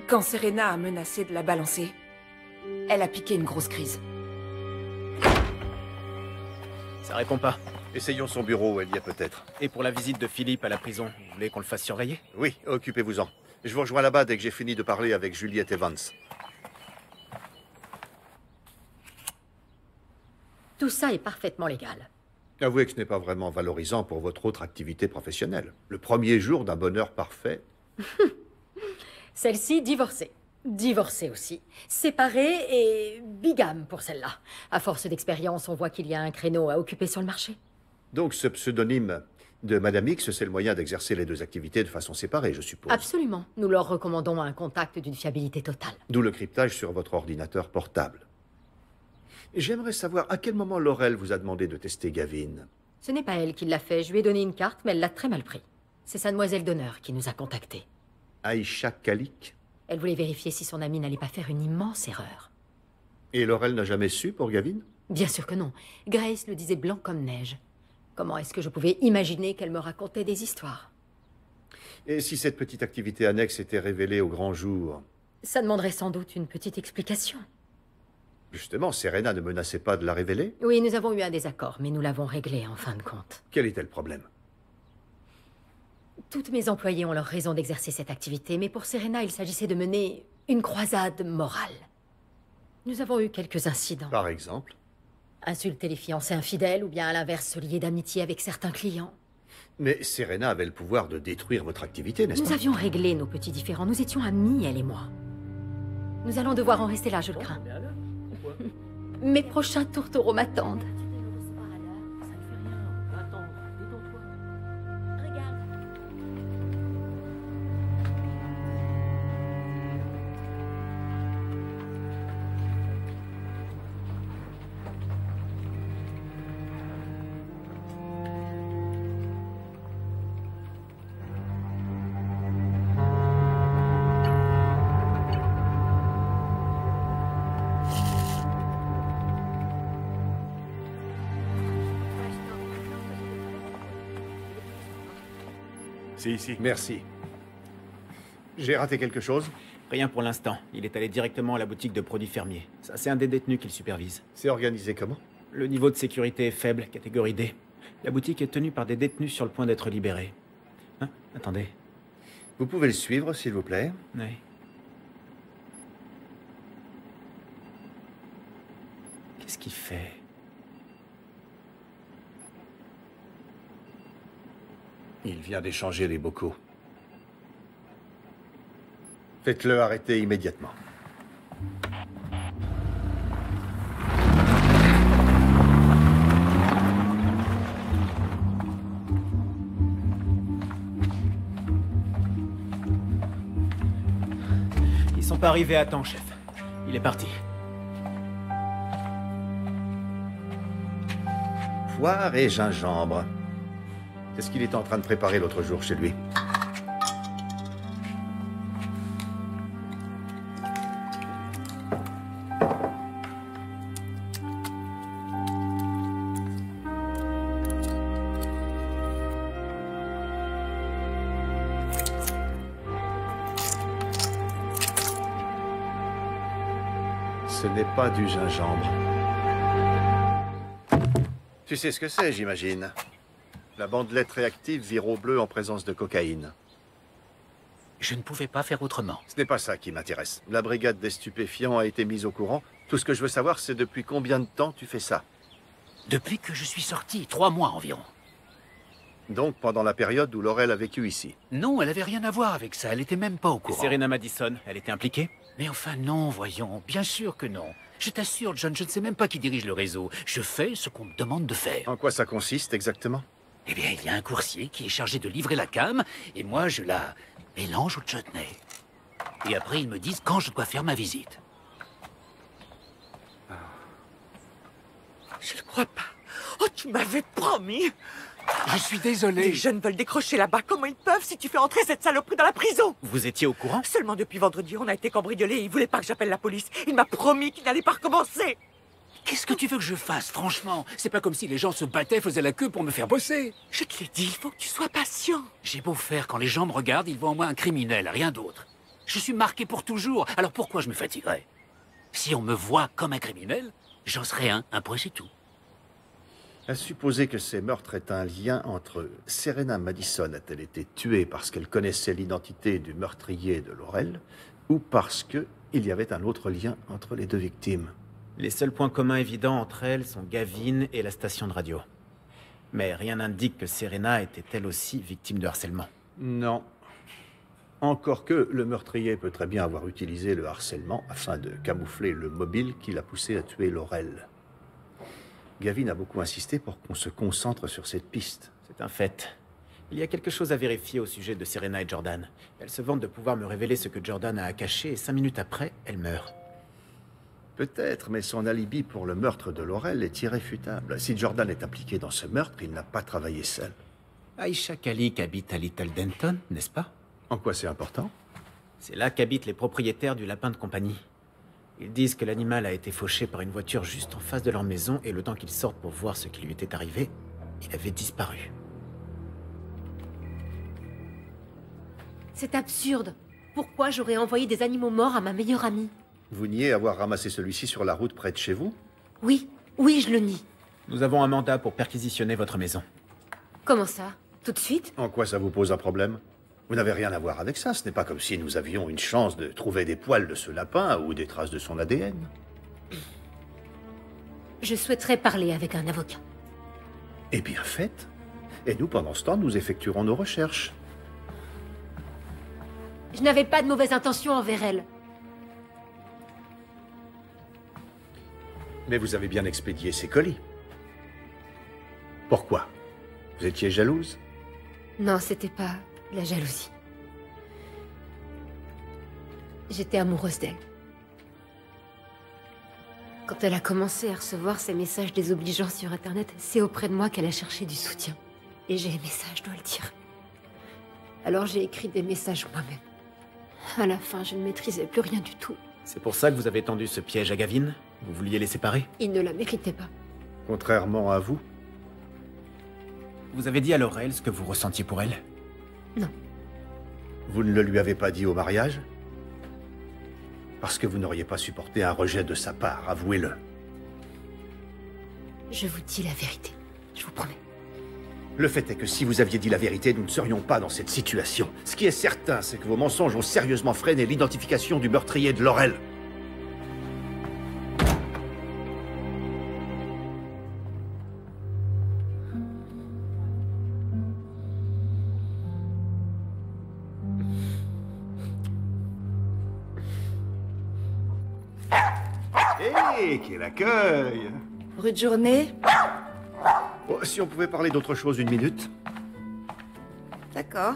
[SPEAKER 18] Quand Serena a menacé de la balancer, elle a piqué une grosse crise.
[SPEAKER 11] Ça répond pas.
[SPEAKER 3] Essayons son bureau, elle y est peut-être.
[SPEAKER 11] Et pour la visite de Philippe à la prison, vous voulez qu'on le fasse surveiller?
[SPEAKER 3] Oui, occupez-vous-en. Je vous rejoins là-bas dès que j'ai fini de parler avec Juliette Evans.
[SPEAKER 2] Tout ça est parfaitement légal.
[SPEAKER 3] Avouez que ce n'est pas vraiment valorisant pour votre autre activité professionnelle. Le premier jour d'un bonheur parfait.
[SPEAKER 2] Celle-ci, divorcée. Divorcée aussi. Séparée et bigame pour celle-là. À force d'expérience, on voit qu'il y a un créneau à occuper sur le marché.
[SPEAKER 3] Donc ce pseudonyme de Madame X, c'est le moyen d'exercer les 2 activités de façon séparée, je suppose.
[SPEAKER 2] Absolument. Nous leur recommandons un contact d'une fiabilité totale.
[SPEAKER 3] D'où le cryptage sur votre ordinateur portable. J'aimerais savoir à quel moment Laurel vous a demandé de tester Gavin.
[SPEAKER 2] Ce n'est pas elle qui l'a fait. Je lui ai donné une carte, mais elle l'a très mal pris. C'est sa demoiselle d'honneur qui nous a contactés.
[SPEAKER 3] Aïcha Kalik.
[SPEAKER 2] Elle voulait vérifier si son ami n'allait pas faire une immense erreur.
[SPEAKER 3] Et Laurel n'a jamais su pour Gavin?
[SPEAKER 2] Bien sûr que non. Grace le disait blanc comme neige. Comment est-ce que je pouvais imaginer qu'elle me racontait des histoires?
[SPEAKER 3] Et si cette petite activité annexe était révélée au grand jour?
[SPEAKER 2] Ça demanderait sans doute une petite explication.
[SPEAKER 3] Justement, Serena ne menaçait pas de la révéler?
[SPEAKER 2] Oui, nous avons eu un désaccord, mais nous l'avons réglé en fin de compte.
[SPEAKER 3] Quel était le problème?
[SPEAKER 2] Toutes mes employées ont leur raison d'exercer cette activité, mais pour Serena, il s'agissait de mener une croisade morale. Nous avons eu quelques incidents.
[SPEAKER 3] Par exemple?
[SPEAKER 2] Insulter les fiancés infidèles, ou bien à l'inverse se lier d'amitié avec certains clients.
[SPEAKER 3] Mais Serena avait le pouvoir de détruire votre activité, n'est-ce pas?
[SPEAKER 2] Nous avions réglé nos petits différends. Nous étions amis, elle et moi. Nous allons devoir en rester là, je le crains. Mes prochains tourtereaux m'attendent.
[SPEAKER 15] C'est ici.
[SPEAKER 3] Merci. J'ai raté quelque chose?
[SPEAKER 11] Rien pour l'instant. Il est allé directement à la boutique de produits fermiers. Ça, c'est un des détenus qu'il supervise.
[SPEAKER 3] C'est organisé comment?
[SPEAKER 11] Le niveau de sécurité est faible, catégorie D. La boutique est tenue par des détenus sur le point d'être libérés. Hein? Attendez.
[SPEAKER 3] Vous pouvez le suivre, s'il vous plaît?
[SPEAKER 11] Oui. Qu'est-ce qu'il fait?
[SPEAKER 3] Il vient d'échanger les bocaux. Faites-le arrêter immédiatement.
[SPEAKER 11] Ils sont pas arrivés à temps, chef. Il est parti.
[SPEAKER 3] Poire et gingembre. Qu'est-ce qu'il était en train de préparer l'autre jour chez lui? Ce n'est pas du gingembre. Tu sais ce que c'est, j'imagine. La bandelette réactive vire au bleu en présence de cocaïne.
[SPEAKER 4] Je ne pouvais pas faire autrement.
[SPEAKER 3] Ce n'est pas ça qui m'intéresse. La brigade des stupéfiants a été mise au courant. Tout ce que je veux savoir, c'est depuis combien de temps tu fais ça?
[SPEAKER 4] Depuis que je suis sorti, 3 mois environ.
[SPEAKER 3] Donc pendant la période où Laurel a vécu ici?
[SPEAKER 4] Non, elle avait rien à voir avec ça. Elle était même pas au courant.
[SPEAKER 11] Serena Madison, elle était impliquée?
[SPEAKER 4] Mais enfin non, voyons. Bien sûr que non. Je t'assure, John, je ne sais même pas qui dirige le réseau. Je fais ce qu'on me demande de faire.
[SPEAKER 3] En quoi ça consiste exactement?
[SPEAKER 4] Eh bien, il y a un coursier qui est chargé de livrer la cam, et moi, je la mélange au chutney. Et après, ils me disent quand je dois faire ma visite.
[SPEAKER 6] Je ne crois pas. Oh, tu m'avais promis.
[SPEAKER 4] Je suis désolé.
[SPEAKER 6] Les jeunes veulent décrocher là-bas. Comment ils peuvent si tu fais entrer cette saloperie dans la prison?
[SPEAKER 11] Vous étiez au courant?
[SPEAKER 6] Seulement depuis vendredi, on a été cambriolés et il voulait pas que j'appelle la police. Il m'a promis qu'il n'allait pas recommencer.
[SPEAKER 4] Qu'est-ce que tu veux que je fasse, franchement? C'est pas comme si les gens se battaient, faisaient la queue pour me faire bosser.
[SPEAKER 6] Je te l'ai dit, il faut que tu sois patient.
[SPEAKER 4] J'ai beau faire, quand les gens me regardent, ils voient en moi un criminel, rien d'autre. Je suis marqué pour toujours, alors pourquoi je me fatiguerais? Si on me voit comme un criminel, j'en serai un point c'est tout.
[SPEAKER 3] À supposer que ces meurtres aient un lien entre Serena Madison a-t-elle été tuée parce qu'elle connaissait l'identité du meurtrier de Laurel, ou parce qu'il y avait un autre lien entre les deux victimes?
[SPEAKER 11] Les seuls points communs évidents entre elles sont Gavin et la station de radio. Mais rien n'indique que Serena était elle aussi victime de harcèlement.
[SPEAKER 3] Non. Encore que le meurtrier peut très bien avoir utilisé le harcèlement afin de camoufler le mobile qui l'a poussé à tuer Laurel. Gavin a beaucoup insisté pour qu'on se concentre sur cette piste.
[SPEAKER 11] C'est un fait. Il y a quelque chose à vérifier au sujet de Serena et Jordan. Elle se vante de pouvoir me révéler ce que Jordan a caché et 5 minutes après, elle meurt.
[SPEAKER 3] Peut-être, mais son alibi pour le meurtre de Laurel est irréfutable. Si Jordan est impliqué dans ce meurtre, il n'a pas travaillé seul.
[SPEAKER 11] Aisha Khalik habite à Little Denton, n'est-ce pas?
[SPEAKER 3] En quoi c'est important?
[SPEAKER 11] C'est là qu'habitent les propriétaires du lapin de compagnie. Ils disent que l'animal a été fauché par une voiture juste en face de leur maison et le temps qu'ils sortent pour voir ce qui lui était arrivé, il avait disparu.
[SPEAKER 2] C'est absurde. Pourquoi j'aurais envoyé des animaux morts à ma meilleure amie?
[SPEAKER 3] Vous niez avoir ramassé celui-ci sur la route près de chez vous?
[SPEAKER 2] Oui, oui, je le nie.
[SPEAKER 11] Nous avons un mandat pour perquisitionner votre maison.
[SPEAKER 2] Comment ça? Tout de suite?
[SPEAKER 3] En quoi ça vous pose un problème? Vous n'avez rien à voir avec ça. Ce n'est pas comme si nous avions une chance de trouver des poils de ce lapin ou des traces de son ADN.
[SPEAKER 2] Je souhaiterais parler avec un avocat.
[SPEAKER 3] Eh bien, faites. Et nous, pendant ce temps, nous effectuerons nos recherches.
[SPEAKER 2] Je n'avais pas de mauvaises intentions envers elle.
[SPEAKER 3] Mais vous avez bien expédié ces colis. Pourquoi? Vous étiez jalouse?
[SPEAKER 2] Non, c'était pas de la jalousie. J'étais amoureuse d'elle. Quand elle a commencé à recevoir ces messages désobligeants sur Internet, c'est auprès de moi qu'elle a cherché du soutien. Et j'ai aimé ça, je dois le dire. Alors j'ai écrit des messages moi-même. À la fin, je ne maîtrisais plus rien du tout.
[SPEAKER 11] C'est pour ça que vous avez tendu ce piège à Gavin? Vous vouliez les séparer?
[SPEAKER 2] Il ne la méritait pas.
[SPEAKER 3] Contrairement à vous?
[SPEAKER 11] Vous avez dit à Laurel ce que vous ressentiez pour elle?
[SPEAKER 2] Non.
[SPEAKER 3] Vous ne le lui avez pas dit au mariage? Parce que vous n'auriez pas supporté un rejet de sa part, avouez-le.
[SPEAKER 2] Je vous dis la vérité. Je vous promets.
[SPEAKER 3] Le fait est que si vous aviez dit la vérité, nous ne serions pas dans cette situation. Ce qui est certain, c'est que vos mensonges ont sérieusement freiné l'identification du meurtrier de Laurel. Hé, quel accueil!
[SPEAKER 16] Rude journée.
[SPEAKER 3] Oh, si on pouvait parler d'autre chose une minute.
[SPEAKER 16] D'accord.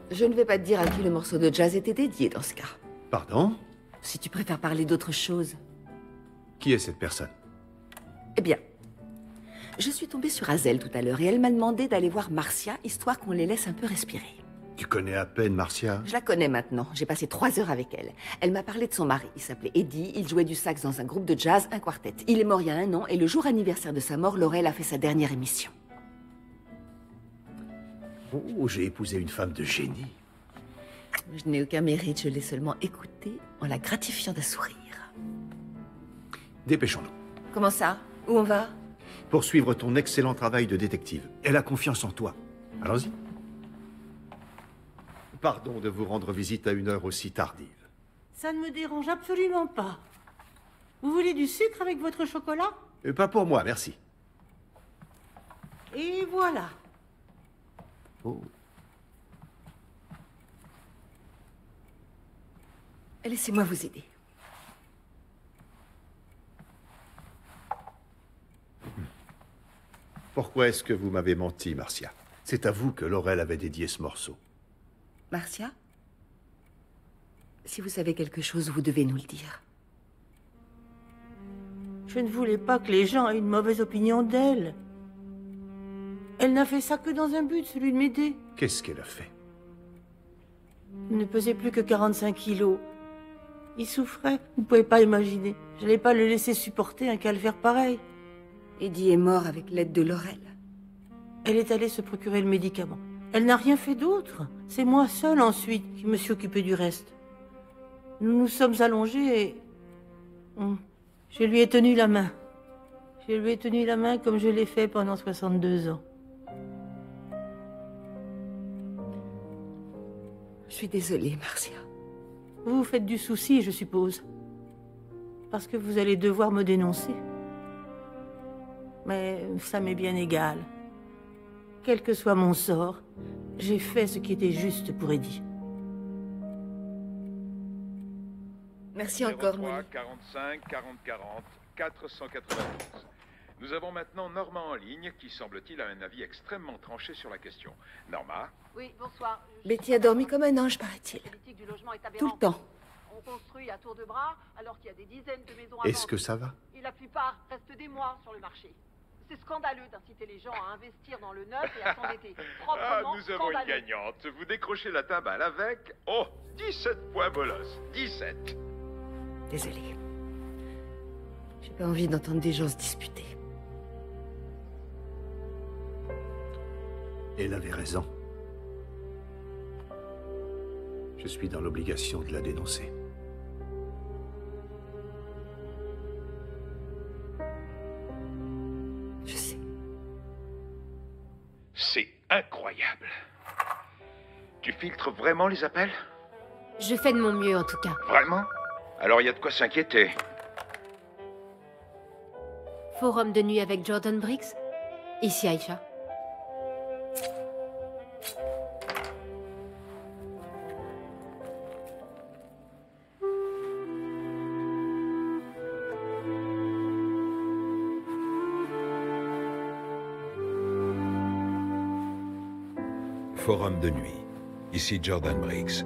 [SPEAKER 16] Je ne vais pas te dire à qui le morceau de jazz était dédié dans ce cas.
[SPEAKER 3] Pardon?
[SPEAKER 16] Si tu préfères parler d'autre chose.
[SPEAKER 3] Qui est cette personne?
[SPEAKER 16] Eh bien, je suis tombée sur Hazel tout à l'heure et elle m'a demandé d'aller voir Marcia, histoire qu'on les laisse un peu respirer.
[SPEAKER 3] Tu connais à peine Marcia?
[SPEAKER 16] Je la connais maintenant. J'ai passé 3 heures avec elle. Elle m'a parlé de son mari. Il s'appelait Eddie. Il jouait du sax dans un groupe de jazz, un quartet. Il est mort il y a 1 an et le jour anniversaire de sa mort, Laurel a fait sa dernière émission.
[SPEAKER 3] Oh, j'ai épousé une femme de génie.
[SPEAKER 16] Je n'ai aucun mérite. Je l'ai seulement écoutée en la gratifiant d'un sourire.
[SPEAKER 3] Dépêchons-nous.
[SPEAKER 16] Comment ça? Où on va?
[SPEAKER 3] Poursuivre ton excellent travail de détective. Elle a confiance en toi. Allons-y. Pardon de vous rendre visite à une heure aussi tardive.
[SPEAKER 7] Ça ne me dérange absolument pas. Vous voulez du sucre avec votre chocolat?
[SPEAKER 3] Pas pour moi, merci.
[SPEAKER 7] Et voilà.
[SPEAKER 3] Oh.
[SPEAKER 16] Laissez-moi vous aider.
[SPEAKER 3] Pourquoi est-ce que vous m'avez menti, Marcia? C'est à vous que Laurel avait dédié ce morceau.
[SPEAKER 16] Marcia? Si vous savez quelque chose, vous devez nous le dire.
[SPEAKER 7] Je ne voulais pas que les gens aient une mauvaise opinion d'elle. Elle n'a fait ça que dans un but, celui de m'aider.
[SPEAKER 3] Qu'est-ce qu'elle a fait?
[SPEAKER 7] Il ne pesait plus que 45 kilos. Il souffrait, vous ne pouvez pas imaginer. Je n'allais pas le laisser supporter un calvaire pareil.
[SPEAKER 16] Eddie est mort avec l'aide de Laurel.
[SPEAKER 7] Elle est allée se procurer le médicament. Elle n'a rien fait d'autre. C'est moi seule ensuite qui me suis occupée du reste. Nous nous sommes allongés et... Je lui ai tenu la main. Je lui ai tenu la main comme je l'ai fait pendant 62 ans.
[SPEAKER 16] Je suis désolée, Marcia.
[SPEAKER 7] Vous vous faites du souci, je suppose. Parce que vous allez devoir me dénoncer. Mais ça m'est bien égal. Quel que soit mon sort, j'ai fait ce qui était juste pour Eddie.
[SPEAKER 16] Merci encore,
[SPEAKER 13] 03 45 40 40 492. Nous avons maintenant Norma en ligne qui, semble-t-il, a un avis extrêmement tranché sur la question. Norma?
[SPEAKER 17] Oui, bonsoir.
[SPEAKER 16] Betty a dormi comme un ange, paraît-il. Tout le temps.
[SPEAKER 17] On construit à tour de bras alors qu'il y a des dizaines de maisons à vendre.
[SPEAKER 3] Est-ce que ça va?
[SPEAKER 17] Et la plupart restent des mois sur le marché. C'est scandaleux d'inciter les gens à investir dans le neuf et à s'endetter. Proprement
[SPEAKER 13] Nous avons une gagnante. Vous décrochez la timbale avec... Oh, 17 points bolos. 17.
[SPEAKER 16] Désolée. J'ai pas envie d'entendre des gens se disputer.
[SPEAKER 3] Elle avait raison. Je suis dans l'obligation de la dénoncer.
[SPEAKER 16] Je sais.
[SPEAKER 13] C'est incroyable. Tu filtres vraiment les appels?
[SPEAKER 2] Je fais de mon mieux, en tout cas.
[SPEAKER 13] Vraiment? Alors il y a de quoi s'inquiéter.
[SPEAKER 2] Forum de nuit avec Jordan Briggs. Ici Aïcha.
[SPEAKER 13] Forum de nuit. Ici Jordan Briggs.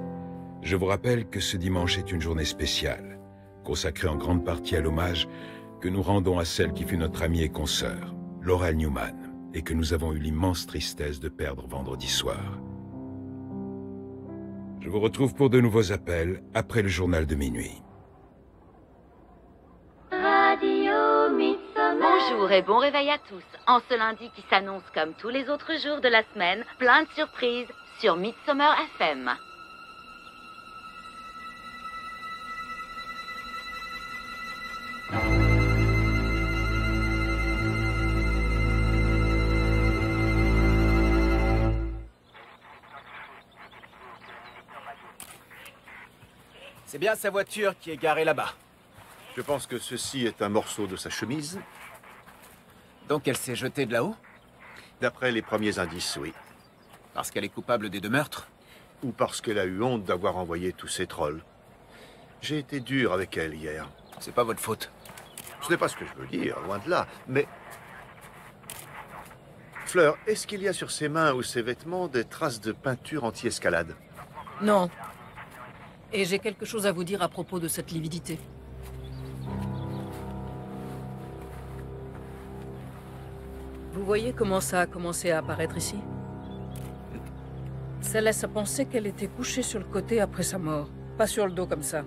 [SPEAKER 13] Je vous rappelle que ce dimanche est une journée spéciale, consacrée en grande partie à l'hommage que nous rendons à celle qui fut notre amie et consoeur, Laurel Newman, et que nous avons eu l'immense tristesse de perdre vendredi soir. Je vous retrouve pour de nouveaux appels après le journal de minuit.
[SPEAKER 12] Radio Midsommar.
[SPEAKER 16] Bonjour,
[SPEAKER 19] bonjour et bon réveil à tous. En ce lundi qui s'annonce comme tous les autres jours de la semaine, plein de surprises sur Midsommar FM.
[SPEAKER 11] C'est bien sa voiture qui est garée là-bas.
[SPEAKER 3] Je pense que ceci est un morceau de sa chemise.
[SPEAKER 11] Donc elle s'est jetée de là-haut?
[SPEAKER 3] D'après les premiers indices, oui.
[SPEAKER 11] Parce qu'elle est coupable des 2 meurtres?
[SPEAKER 3] Ou parce qu'elle a eu honte d'avoir envoyé tous ces trolls. J'ai été dur avec elle hier.
[SPEAKER 11] C'est pas votre faute.
[SPEAKER 3] Ce n'est pas ce que je veux dire, loin de là, mais... Fleur, est-ce qu'il y a sur ses mains ou ses vêtements des traces de peinture anti-escalade?
[SPEAKER 9] Non. Et j'ai quelque chose à vous dire à propos de cette lividité. Vous voyez comment ça a commencé à apparaître ici? Ça laisse à penser qu'elle était couchée sur le côté après sa mort, pas sur le dos comme ça.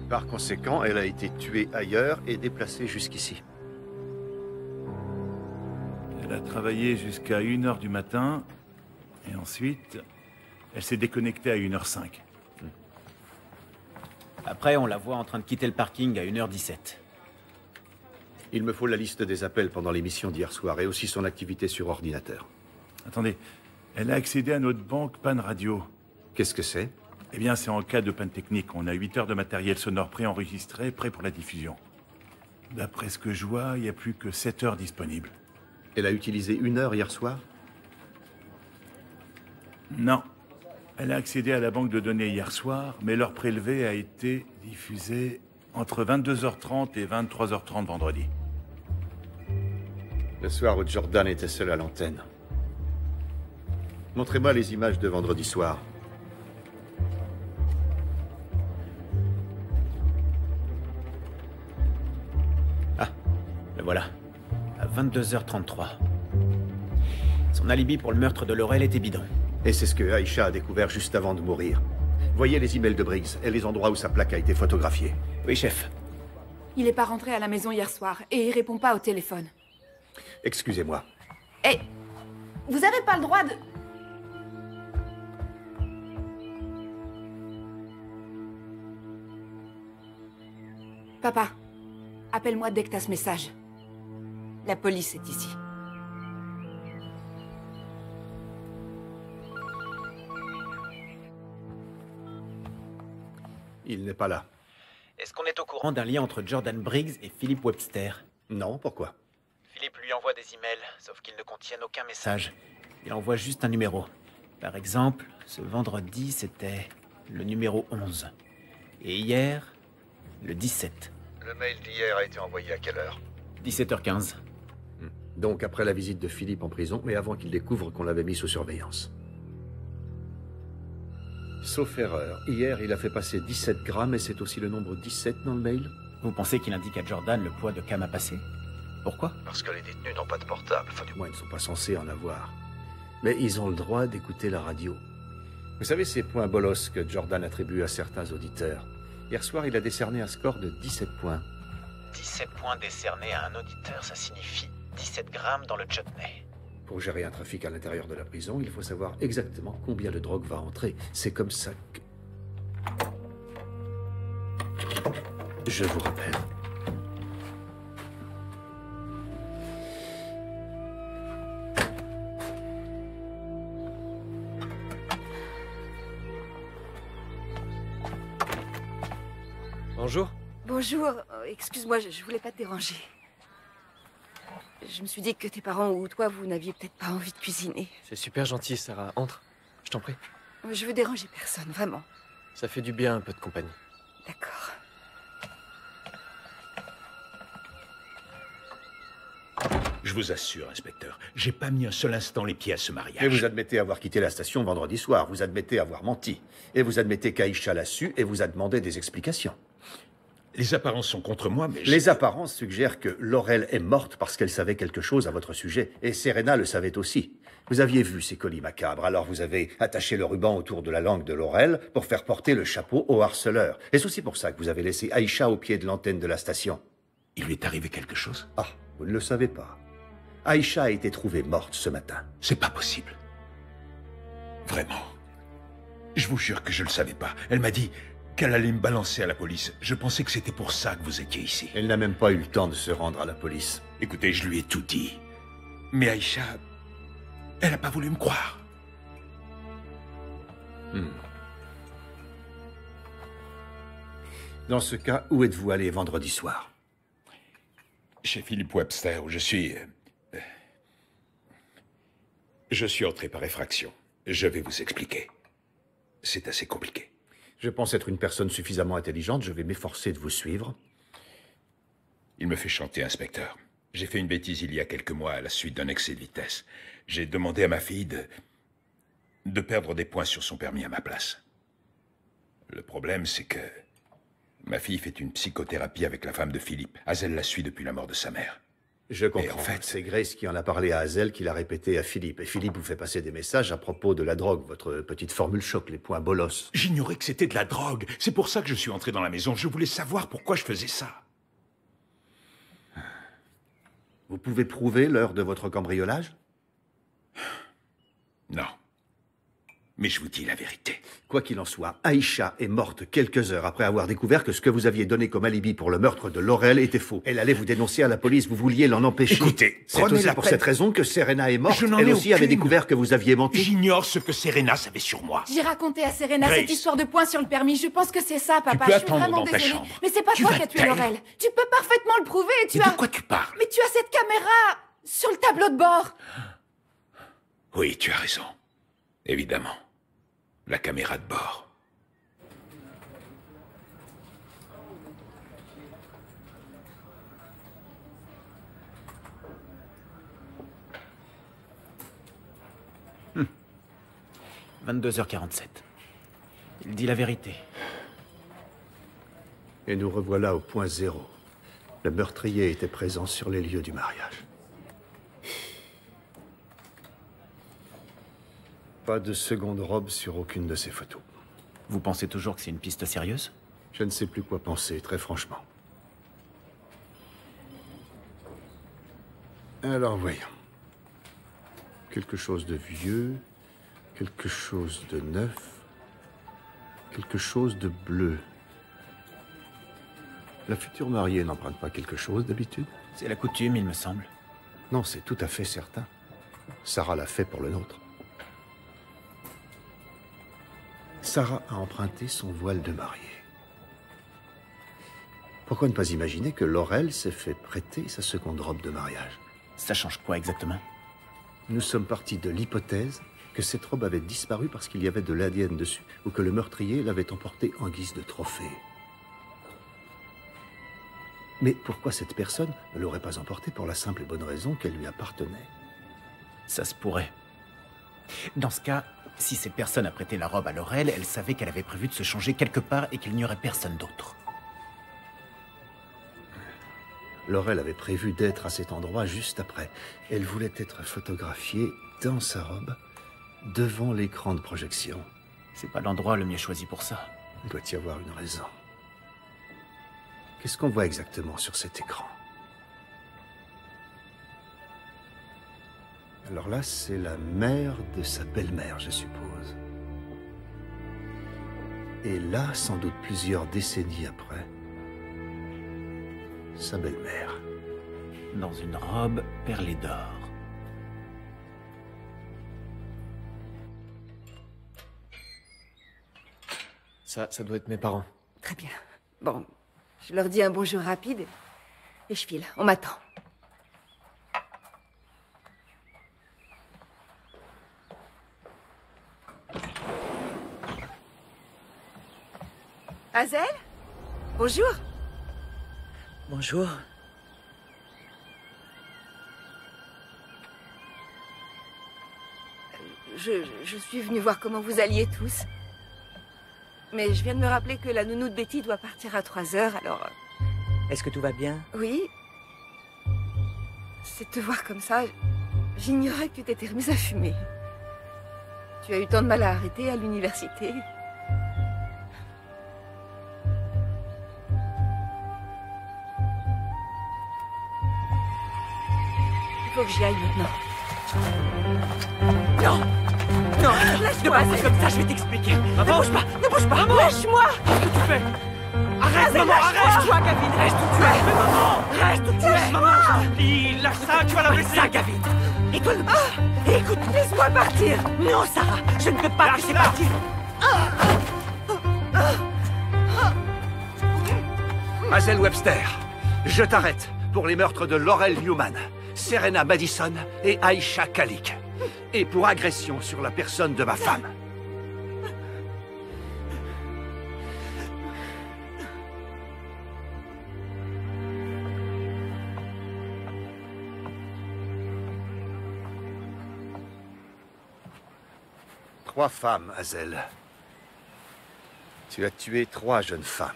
[SPEAKER 3] Par conséquent, elle a été tuée ailleurs et déplacée jusqu'ici.
[SPEAKER 15] Elle a travaillé jusqu'à 1h du matin, et ensuite, elle s'est déconnectée à 1h05.
[SPEAKER 11] Après, on la voit en train de quitter le parking à 1h17.
[SPEAKER 3] Il me faut la liste des appels pendant l'émission d'hier soir et aussi son activité sur ordinateur.
[SPEAKER 15] Attendez, elle a accédé à notre banque Pan Radio.
[SPEAKER 3] Qu'est-ce que c'est?
[SPEAKER 15] Eh bien, c'est en cas de panne technique. On a 8 heures de matériel sonore préenregistré, prêt pour la diffusion. D'après ce que je vois, il n'y a plus que 7 heures disponibles.
[SPEAKER 3] Elle a utilisé 1 heure hier soir?
[SPEAKER 15] Non. Elle a accédé à la banque de données hier soir, mais l'heure prélevée a été diffusée entre 22h30 et 23h30 vendredi.
[SPEAKER 3] Le soir où Jordan était seul à l'antenne. Montrez-moi les images de vendredi soir.
[SPEAKER 11] Ah, le voilà. À 22h33. Son alibi pour le meurtre de Laurel était bidon.
[SPEAKER 3] Et c'est ce que Aïcha a découvert juste avant de mourir. Voyez les emails de Briggs et les endroits où sa plaque a été photographiée.
[SPEAKER 11] Oui, chef.
[SPEAKER 18] Il n'est pas rentré à la maison hier soir et il répond pas au téléphone.
[SPEAKER 3] Excusez-moi.
[SPEAKER 18] Hé, vous avez pas le droit de... Papa, appelle-moi dès que t'as ce message. La police est ici.
[SPEAKER 3] Il n'est pas là.
[SPEAKER 11] Est-ce qu'on est au courant d'un lien entre Jordan Briggs et Philip Webster?
[SPEAKER 3] Non, pourquoi?
[SPEAKER 11] Philip lui envoie des emails, sauf qu'ils ne contiennent aucun message. Il envoie juste un numéro. Par exemple, ce vendredi, c'était le numéro 11. Et hier, le 17.
[SPEAKER 3] Le mail d'hier a été envoyé à quelle heure?
[SPEAKER 11] 17h15.
[SPEAKER 3] Donc après la visite de Philippe en prison, mais avant qu'il découvre qu'on l'avait mis sous surveillance. Sauf erreur, hier il a fait passer 17 grammes et c'est aussi le nombre 17 dans le mail?
[SPEAKER 11] Vous pensez qu'il indique à Jordan le poids de Cam à passer? Pourquoi?
[SPEAKER 3] Parce que les détenus n'ont pas de portable, enfin du moins ils ne sont pas censés en avoir. Mais ils ont le droit d'écouter la radio. Vous savez ces points bolos que Jordan attribue à certains auditeurs? Hier soir il a décerné un score de 17 points.
[SPEAKER 11] 17 points décernés à un auditeur, ça signifie 17 grammes dans le chutney.
[SPEAKER 3] Pour gérer un trafic à l'intérieur de la prison, il faut savoir exactement combien de drogue va entrer. C'est comme ça que... Je vous rappelle.
[SPEAKER 8] Bonjour.
[SPEAKER 16] Bonjour, excuse-moi, je voulais pas te déranger. Je me suis dit que tes parents ou toi, vous n'aviez peut-être pas envie de cuisiner.
[SPEAKER 8] C'est super gentil, Sarah. Entre. Je t'en prie.
[SPEAKER 16] Je veux déranger personne, vraiment.
[SPEAKER 8] Ça fait du bien un peu de compagnie.
[SPEAKER 16] D'accord.
[SPEAKER 20] Je vous assure, inspecteur, j'ai pas mis un seul instant les pieds à ce mariage.
[SPEAKER 3] Et vous admettez avoir quitté la station vendredi soir, vous admettez avoir menti. Et vous admettez qu'Aïcha l'a su et vous a demandé des explications.
[SPEAKER 20] Les apparences sont contre moi, mais...
[SPEAKER 3] Les apparences suggèrent que Laurel est morte parce qu'elle savait quelque chose à votre sujet. Et Serena le savait aussi. Vous aviez vu ces colis macabres, alors vous avez attaché le ruban autour de la langue de Laurel pour faire porter le chapeau au harceleur. Et c'est aussi pour ça que vous avez laissé Aïcha au pied de l'antenne de la station.
[SPEAKER 20] Il lui est arrivé quelque chose?
[SPEAKER 3] Ah, vous ne le savez pas. Aïcha a été trouvée morte ce matin.
[SPEAKER 20] C'est pas possible. Vraiment. Je vous jure que je le savais pas. Elle m'a dit qu'elle allait me balancer à la police. Je pensais que c'était pour ça que vous étiez ici.
[SPEAKER 3] Elle n'a même pas eu le temps de se rendre à la police.
[SPEAKER 20] Écoutez, je lui ai tout dit. Mais Aïcha, elle n'a pas voulu me croire.
[SPEAKER 3] Dans ce cas, où êtes-vous allé vendredi soir?
[SPEAKER 20] Chez Philippe Webster, où je suis... Je suis entré par effraction. Je vais vous expliquer. C'est assez compliqué.
[SPEAKER 3] Je pense être une personne suffisamment intelligente, je vais m'efforcer de vous suivre.
[SPEAKER 20] Il me fait chanter, inspecteur. J'ai fait une bêtise il y a quelques mois à la suite d'un excès de vitesse. J'ai demandé à ma fille de perdre des points sur son permis à ma place. Le problème, c'est que ma fille fait une psychothérapie avec la femme de Philippe. Hazel la suit depuis la mort de sa mère.
[SPEAKER 3] Je comprends. En fait, c'est Grace qui en a parlé à Hazel, qui l'a répété à Philippe. Et Philippe vous fait passer des messages à propos de la drogue, votre petite formule choc, les points bolos.
[SPEAKER 20] J'ignorais que c'était de la drogue. C'est pour ça que je suis entré dans la maison. Je voulais savoir pourquoi je faisais ça.
[SPEAKER 3] Vous pouvez prouver l'heure de votre cambriolage?
[SPEAKER 20] Non. Mais je vous dis la vérité.
[SPEAKER 3] Quoi qu'il en soit, Aïcha est morte quelques heures après avoir découvert que ce que vous aviez donné comme alibi pour le meurtre de Laurel était faux. Elle allait vous dénoncer à la police, vous vouliez l'en empêcher.
[SPEAKER 20] Écoutez,
[SPEAKER 3] c'est aussi pour cette raison que Serena est morte. Elle aussi avait découvert que vous aviez menti.
[SPEAKER 20] J'ignore ce que Serena savait sur moi.
[SPEAKER 18] J'ai raconté à Serena
[SPEAKER 20] Grace.
[SPEAKER 18] cette histoire de points sur le permis. Je pense que c'est ça, papa.
[SPEAKER 20] peux
[SPEAKER 18] Je suis
[SPEAKER 20] attendre
[SPEAKER 18] vraiment
[SPEAKER 20] dans ta
[SPEAKER 18] désolée.
[SPEAKER 20] chambre.
[SPEAKER 18] Mais c'est pas
[SPEAKER 20] Tu
[SPEAKER 18] toi
[SPEAKER 20] vas
[SPEAKER 18] qui as tué
[SPEAKER 20] taire.
[SPEAKER 18] Laurel. Tu peux parfaitement le prouver. Tu
[SPEAKER 20] Mais
[SPEAKER 18] as...
[SPEAKER 20] de quoi tu parles?
[SPEAKER 18] Mais tu as cette caméra sur le tableau de bord.
[SPEAKER 20] Oui, tu as raison. Évidemment. La caméra de bord.
[SPEAKER 11] Hmm. 22h47. Il dit la vérité.
[SPEAKER 3] Et nous revoilà au point zéro. Le meurtrier était présent sur les lieux du mariage. Pas de seconde robe sur aucune de ces photos.
[SPEAKER 11] Vous pensez toujours que c'est une piste sérieuse?
[SPEAKER 3] Je ne sais plus quoi penser, très franchement. Alors, voyons. Quelque chose de vieux, quelque chose de neuf, quelque chose de bleu. La future mariée n'emprunte pas quelque chose d'habitude?
[SPEAKER 11] C'est la coutume, il me semble.
[SPEAKER 3] Non, c'est tout à fait certain. Sarah l'a fait pour le nôtre. Sarah a emprunté son voile de mariée. Pourquoi ne pas imaginer que Laurel s'est fait prêter sa seconde robe de mariage?
[SPEAKER 11] Ça change quoi exactement?
[SPEAKER 3] Nous sommes partis de l'hypothèse que cette robe avait disparu parce qu'il y avait de l'ADN dessus, ou que le meurtrier l'avait emportée en guise de trophée. Mais pourquoi cette personne ne l'aurait pas emportée pour la simple et bonne raison qu'elle lui appartenait?
[SPEAKER 11] Ça se pourrait. Dans ce cas, si cette personne a prêté la robe à Laurel, elle savait qu'elle avait prévu de se changer quelque part et qu'il n'y aurait personne d'autre.
[SPEAKER 3] Laurel avait prévu d'être à cet endroit juste après. Elle voulait être photographiée dans sa robe, devant l'écran de projection.
[SPEAKER 11] C'est pas l'endroit le mieux choisi pour ça.
[SPEAKER 3] Il doit y avoir une raison. Qu'est-ce qu'on voit exactement sur cet écran? Alors là, c'est la mère de sa belle-mère, je suppose. Et là, sans doute plusieurs décennies après, sa belle-mère.
[SPEAKER 11] Dans une robe perlée d'or.
[SPEAKER 8] Ça doit être mes parents.
[SPEAKER 16] Très bien. Bon, je leur dis un bonjour rapide et je file. On m'attend. Hazel? Bonjour.
[SPEAKER 6] Bonjour.
[SPEAKER 16] Je suis venue voir comment vous alliez tous. Mais je viens de me rappeler que la nounou de Betty doit partir à 3h, alors...
[SPEAKER 6] Est-ce que tout va bien?
[SPEAKER 16] Oui. C'est de te voir comme ça, j'ignorais que tu t'étais remise à fumer. Tu as eu tant de mal à arrêter à l'université.
[SPEAKER 18] faut que j'y aille maintenant.
[SPEAKER 6] Non. Non, laisse-moi passer comme ça, je vais t'expliquer. Ne bouge pas, ne bouge pas. Lâche-moi. Qu'est-ce que tu fais? Arrête, maman, arrête. Lâche-toi, Gavin. Reste où tu es. Mais maman, reste où tu es. Maman, je t'en prie, lâche ça, tu vas la blesser. Ça, Gavin. Et toi, écoute, laisse-moi partir. Non, Sarah, je ne peux pas te laisser partir.
[SPEAKER 3] Hazel Webster, je t'arrête pour les meurtres de Laurel Newman, Serena Madison et Aisha Khalik. Et pour agression sur la personne de ma femme. Trois femmes, Hazel. Tu as tué 3 jeunes femmes.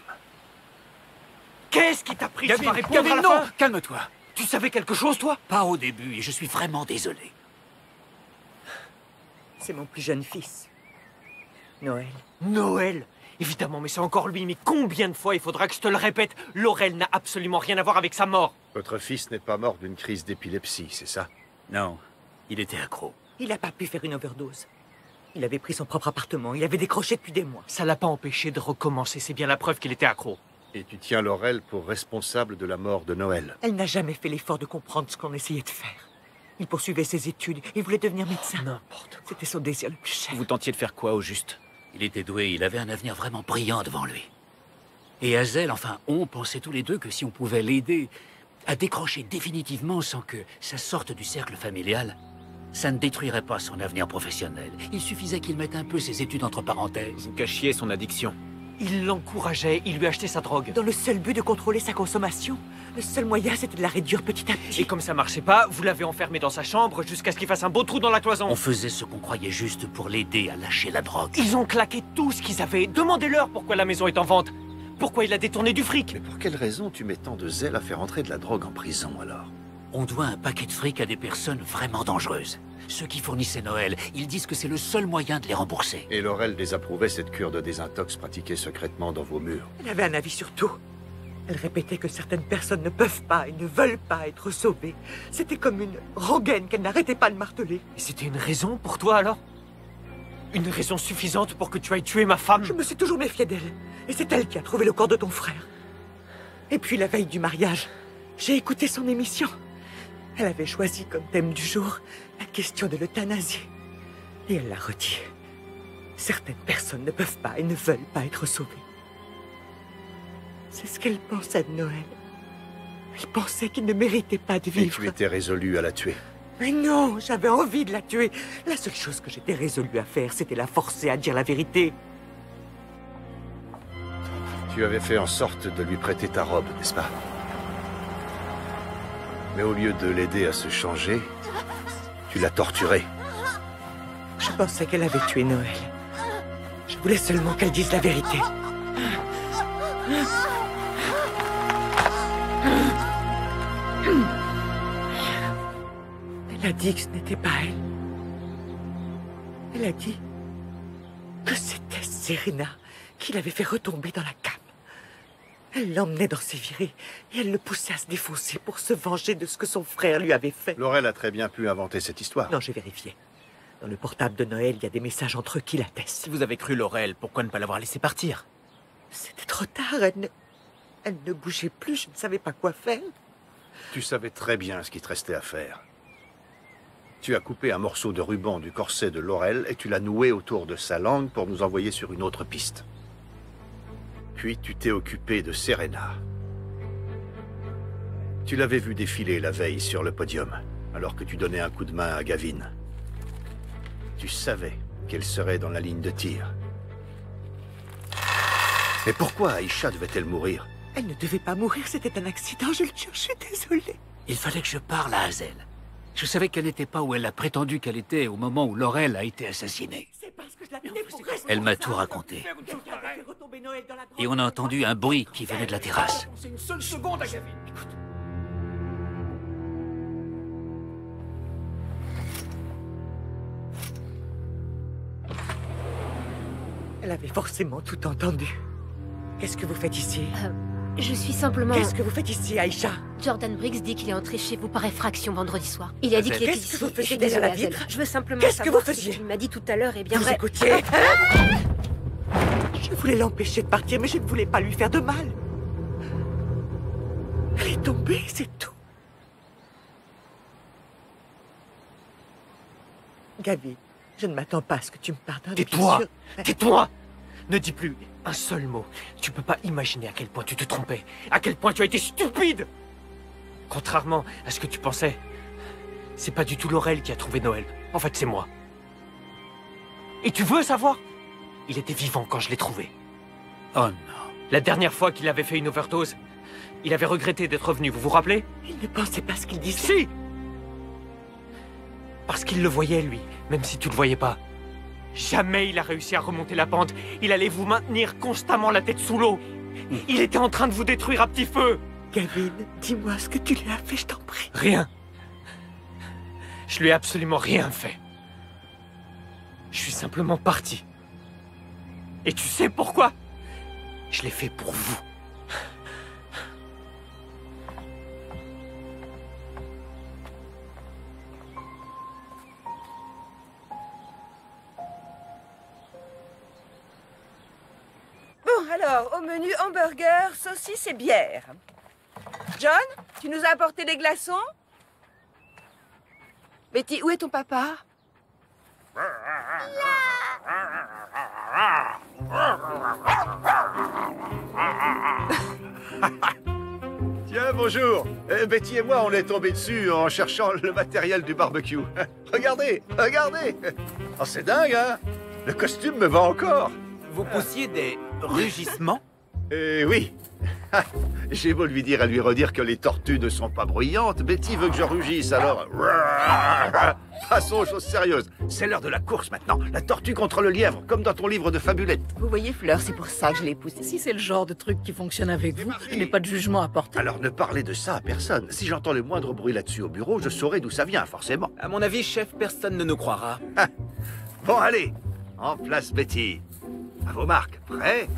[SPEAKER 6] Qu'est-ce qui t'a pris?
[SPEAKER 4] Gavin,
[SPEAKER 6] Gavin,
[SPEAKER 4] non,
[SPEAKER 6] non.
[SPEAKER 4] calme-toi.
[SPEAKER 6] Tu savais quelque chose, toi?
[SPEAKER 4] Pas au début, et je suis vraiment désolé.
[SPEAKER 6] C'est mon plus jeune fils. Noël. Noël? Évidemment, mais c'est encore lui. Mais combien de fois il faudra que je te le répète? Laurel n'a absolument rien à voir avec sa mort.
[SPEAKER 3] Votre fils n'est pas mort d'une crise d'épilepsie, c'est ça?
[SPEAKER 4] Non, il était accro.
[SPEAKER 6] Il n'a pas pu faire une overdose. Il avait pris son propre appartement. Il avait décroché depuis des mois. Ça l'a pas empêché de recommencer. C'est bien la preuve qu'il était accro.
[SPEAKER 3] Et tu tiens Laurel pour responsable de la mort de Noël.
[SPEAKER 6] Elle n'a jamais fait l'effort de comprendre ce qu'on essayait de faire. Il poursuivait ses études. Il voulait devenir médecin. N'importe quoi. C'était son désir le plus cher.
[SPEAKER 4] Vous tentiez de faire quoi, au juste? Il était doué, il avait un avenir vraiment brillant devant lui. Et Hazel, enfin, on pensait tous les deux que si on pouvait l'aider à décrocher définitivement sans que ça sorte du cercle familial, ça ne détruirait pas son avenir professionnel. Il suffisait qu'il mette un peu ses études entre parenthèses.
[SPEAKER 11] Vous cachiez son addiction.
[SPEAKER 6] Il l'encourageait, il lui achetait sa drogue. Dans le seul but de contrôler sa consommation. Le seul moyen, c'était de la réduire petit à petit. Et comme ça marchait pas, vous l'avez enfermé dans sa chambre jusqu'à ce qu'il fasse un beau trou dans la cloison.
[SPEAKER 4] On faisait ce qu'on croyait juste pour l'aider à lâcher la drogue.
[SPEAKER 6] Ils ont claqué tout ce qu'ils avaient. Demandez-leur pourquoi la maison est en vente. Pourquoi il a détourné du fric.
[SPEAKER 3] Mais pour quelle raison tu mets tant de zèle à faire entrer de la drogue en prison, alors?
[SPEAKER 4] On doit un paquet de fric à des personnes vraiment dangereuses. Ceux qui fournissaient Noël, ils disent que c'est le seul moyen de les rembourser.
[SPEAKER 3] Et Laurel désapprouvait cette cure de désintox pratiquée secrètement dans vos murs.
[SPEAKER 6] Elle avait un avis sur tout. Elle répétait que certaines personnes ne peuvent pas et ne veulent pas être sauvées. C'était comme une rengaine qu'elle n'arrêtait pas de marteler. Et c'était une raison pour toi, alors? Une raison suffisante pour que tu ailles tuer ma femme? Je me suis toujours méfiée d'elle. Et c'est elle qui a trouvé le corps de ton frère. Et puis la veille du mariage, j'ai écouté son émission. Elle avait choisi comme thème du jour la question de l'euthanasie. Et elle l'a redit. Certaines personnes ne peuvent pas et ne veulent pas être sauvées. C'est ce qu'elle pensait de Noël. Elle pensait qu'il ne méritait pas de vivre.
[SPEAKER 3] Et tu étais résolu à la tuer.
[SPEAKER 6] Mais non, j'avais envie de la tuer. La seule chose que j'étais résolu à faire, c'était la forcer à dire la vérité.
[SPEAKER 3] Tu avais fait en sorte de lui prêter ta robe, n'est-ce pas? Mais au lieu de l'aider à se changer, tu l'as torturée.
[SPEAKER 6] Je pensais qu'elle avait tué Noël. Je voulais seulement qu'elle dise la vérité. Elle a dit que ce n'était pas elle. Elle a dit que c'était Serena qui l'avait fait retomber dans la cave. Elle l'emmenait dans ses virées et elle le poussait à se défoncer pour se venger de ce que son frère lui avait fait.
[SPEAKER 3] Laurel a très bien pu inventer cette histoire.
[SPEAKER 6] Non, j'ai vérifié. Dans le portable de Noël, il y a des messages entre eux qui l'attestent.
[SPEAKER 11] Si vous avez cru Laurel, pourquoi ne pas l'avoir laissé partir?
[SPEAKER 6] C'était trop tard, elle ne bougeait plus, je ne savais pas quoi faire.
[SPEAKER 3] Tu savais très bien ce qu'il te restait à faire. Tu as coupé un morceau de ruban du corset de Laurel et tu l'as noué autour de sa langue pour nous envoyer sur une autre piste. Puis tu t'es occupé de Serena. Tu l'avais vue défiler la veille sur le podium, alors que tu donnais un coup de main à Gavin. Tu savais qu'elle serait dans la ligne de tir. Mais pourquoi Aisha devait-elle mourir?
[SPEAKER 6] Elle ne devait pas mourir, c'était un accident, je le jure, je suis désolée.
[SPEAKER 4] Il fallait que je parle à Hazel. Je savais qu'elle n'était pas où elle a prétendu qu'elle était au moment où Laurel a été assassinée. Elle m'a tout raconté. Et on a entendu un bruit qui venait de la terrasse.
[SPEAKER 10] C'est une seule seconde à Gavin. Écoute.
[SPEAKER 6] Elle avait forcément tout entendu. Qu'est-ce que vous faites ici?
[SPEAKER 21] Je suis simplement...
[SPEAKER 6] Qu'est-ce que vous faites ici, Aïcha?
[SPEAKER 21] Jordan Briggs dit qu'il est entré chez vous par effraction vendredi soir. Il a dit qu'il était ici.
[SPEAKER 6] Qu'est-ce que vous
[SPEAKER 21] Je
[SPEAKER 6] faisiez
[SPEAKER 21] suis
[SPEAKER 6] derrière la
[SPEAKER 21] désolée,
[SPEAKER 6] vitre?
[SPEAKER 21] Hazel. Je veux simplement
[SPEAKER 6] Qu'est-ce que
[SPEAKER 21] savoir
[SPEAKER 6] vous faisiez?
[SPEAKER 21] ce que tu m'as dit tout à l'heure est bien
[SPEAKER 6] Vous
[SPEAKER 21] vrai.
[SPEAKER 6] écoutiez? Je voulais l'empêcher de partir, mais je ne voulais pas lui faire de mal. Elle est tombée, c'est tout. Gabi, je ne m'attends pas à ce que tu me pardonnes.
[SPEAKER 22] Tais-toi!
[SPEAKER 6] bien sûr.
[SPEAKER 22] Tais-toi! Ne dis plus un seul mot. Tu peux pas imaginer à quel point tu te trompais, à quel point tu as été stupide! Contrairement à ce que tu pensais, c'est pas du tout Laurel qui a trouvé Noël. En fait, c'est moi. Et tu veux savoir? Il était vivant quand je l'ai trouvé.
[SPEAKER 4] Oh non.
[SPEAKER 22] La dernière fois qu'il avait fait une overdose, il avait regretté d'être revenu, vous vous rappelez?
[SPEAKER 6] Il ne pensait pas ce qu'il disait.
[SPEAKER 22] Si! Parce qu'il le voyait, lui, même si tu le voyais pas. Jamais il a réussi à remonter la pente. Il allait vous maintenir constamment la tête sous l'eau. Il était en train de vous détruire à petit feu.
[SPEAKER 6] Gavin, dis-moi ce que tu lui as fait, je t'en prie.
[SPEAKER 22] Rien. Je lui ai absolument rien fait. Je suis simplement parti. Et tu sais pourquoi? Je l'ai fait pour vous.
[SPEAKER 16] Bon, alors, au menu hamburger, saucisse et bière. John, tu nous as apporté des glaçons? Betty, où est ton papa?
[SPEAKER 3] Tiens, bonjour. Betty et moi, on est tombés dessus en cherchant le matériel du barbecue. Regardez, regardez. Oh, c'est dingue, hein? Le costume me va encore.
[SPEAKER 11] Vous poussiez des rugissements?
[SPEAKER 3] Oui. J'ai beau lui dire et lui redire que les tortues ne sont pas bruyantes, Betty veut que je rugisse, alors... Passons aux choses sérieuses. C'est l'heure de la course maintenant. La tortue contre le lièvre, comme dans ton livre de fabulettes.
[SPEAKER 16] Vous voyez, Fleur, c'est pour ça que je l'ai poussé.
[SPEAKER 9] Si c'est le genre de truc qui fonctionne avec vous, je n'ai pas de jugement à porter.
[SPEAKER 3] Alors ne parlez de ça à personne. Si j'entends le moindre bruit là-dessus au bureau, je saurai d'où ça vient, forcément.
[SPEAKER 11] À mon avis, chef, personne ne nous croira.
[SPEAKER 3] Bon, allez. En place, Betty. À vos marques. Prêts?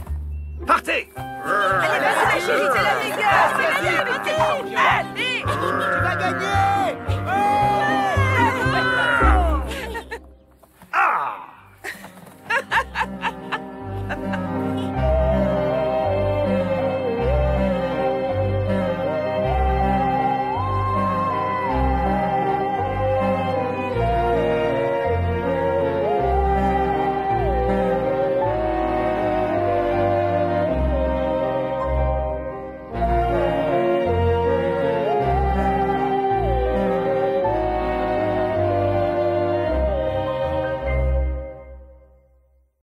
[SPEAKER 3] Partez!
[SPEAKER 16] Allez, vas-y, ma chérie, c'est la rigueur! C'est la Betty! Allez!
[SPEAKER 7] Tu vas gagner!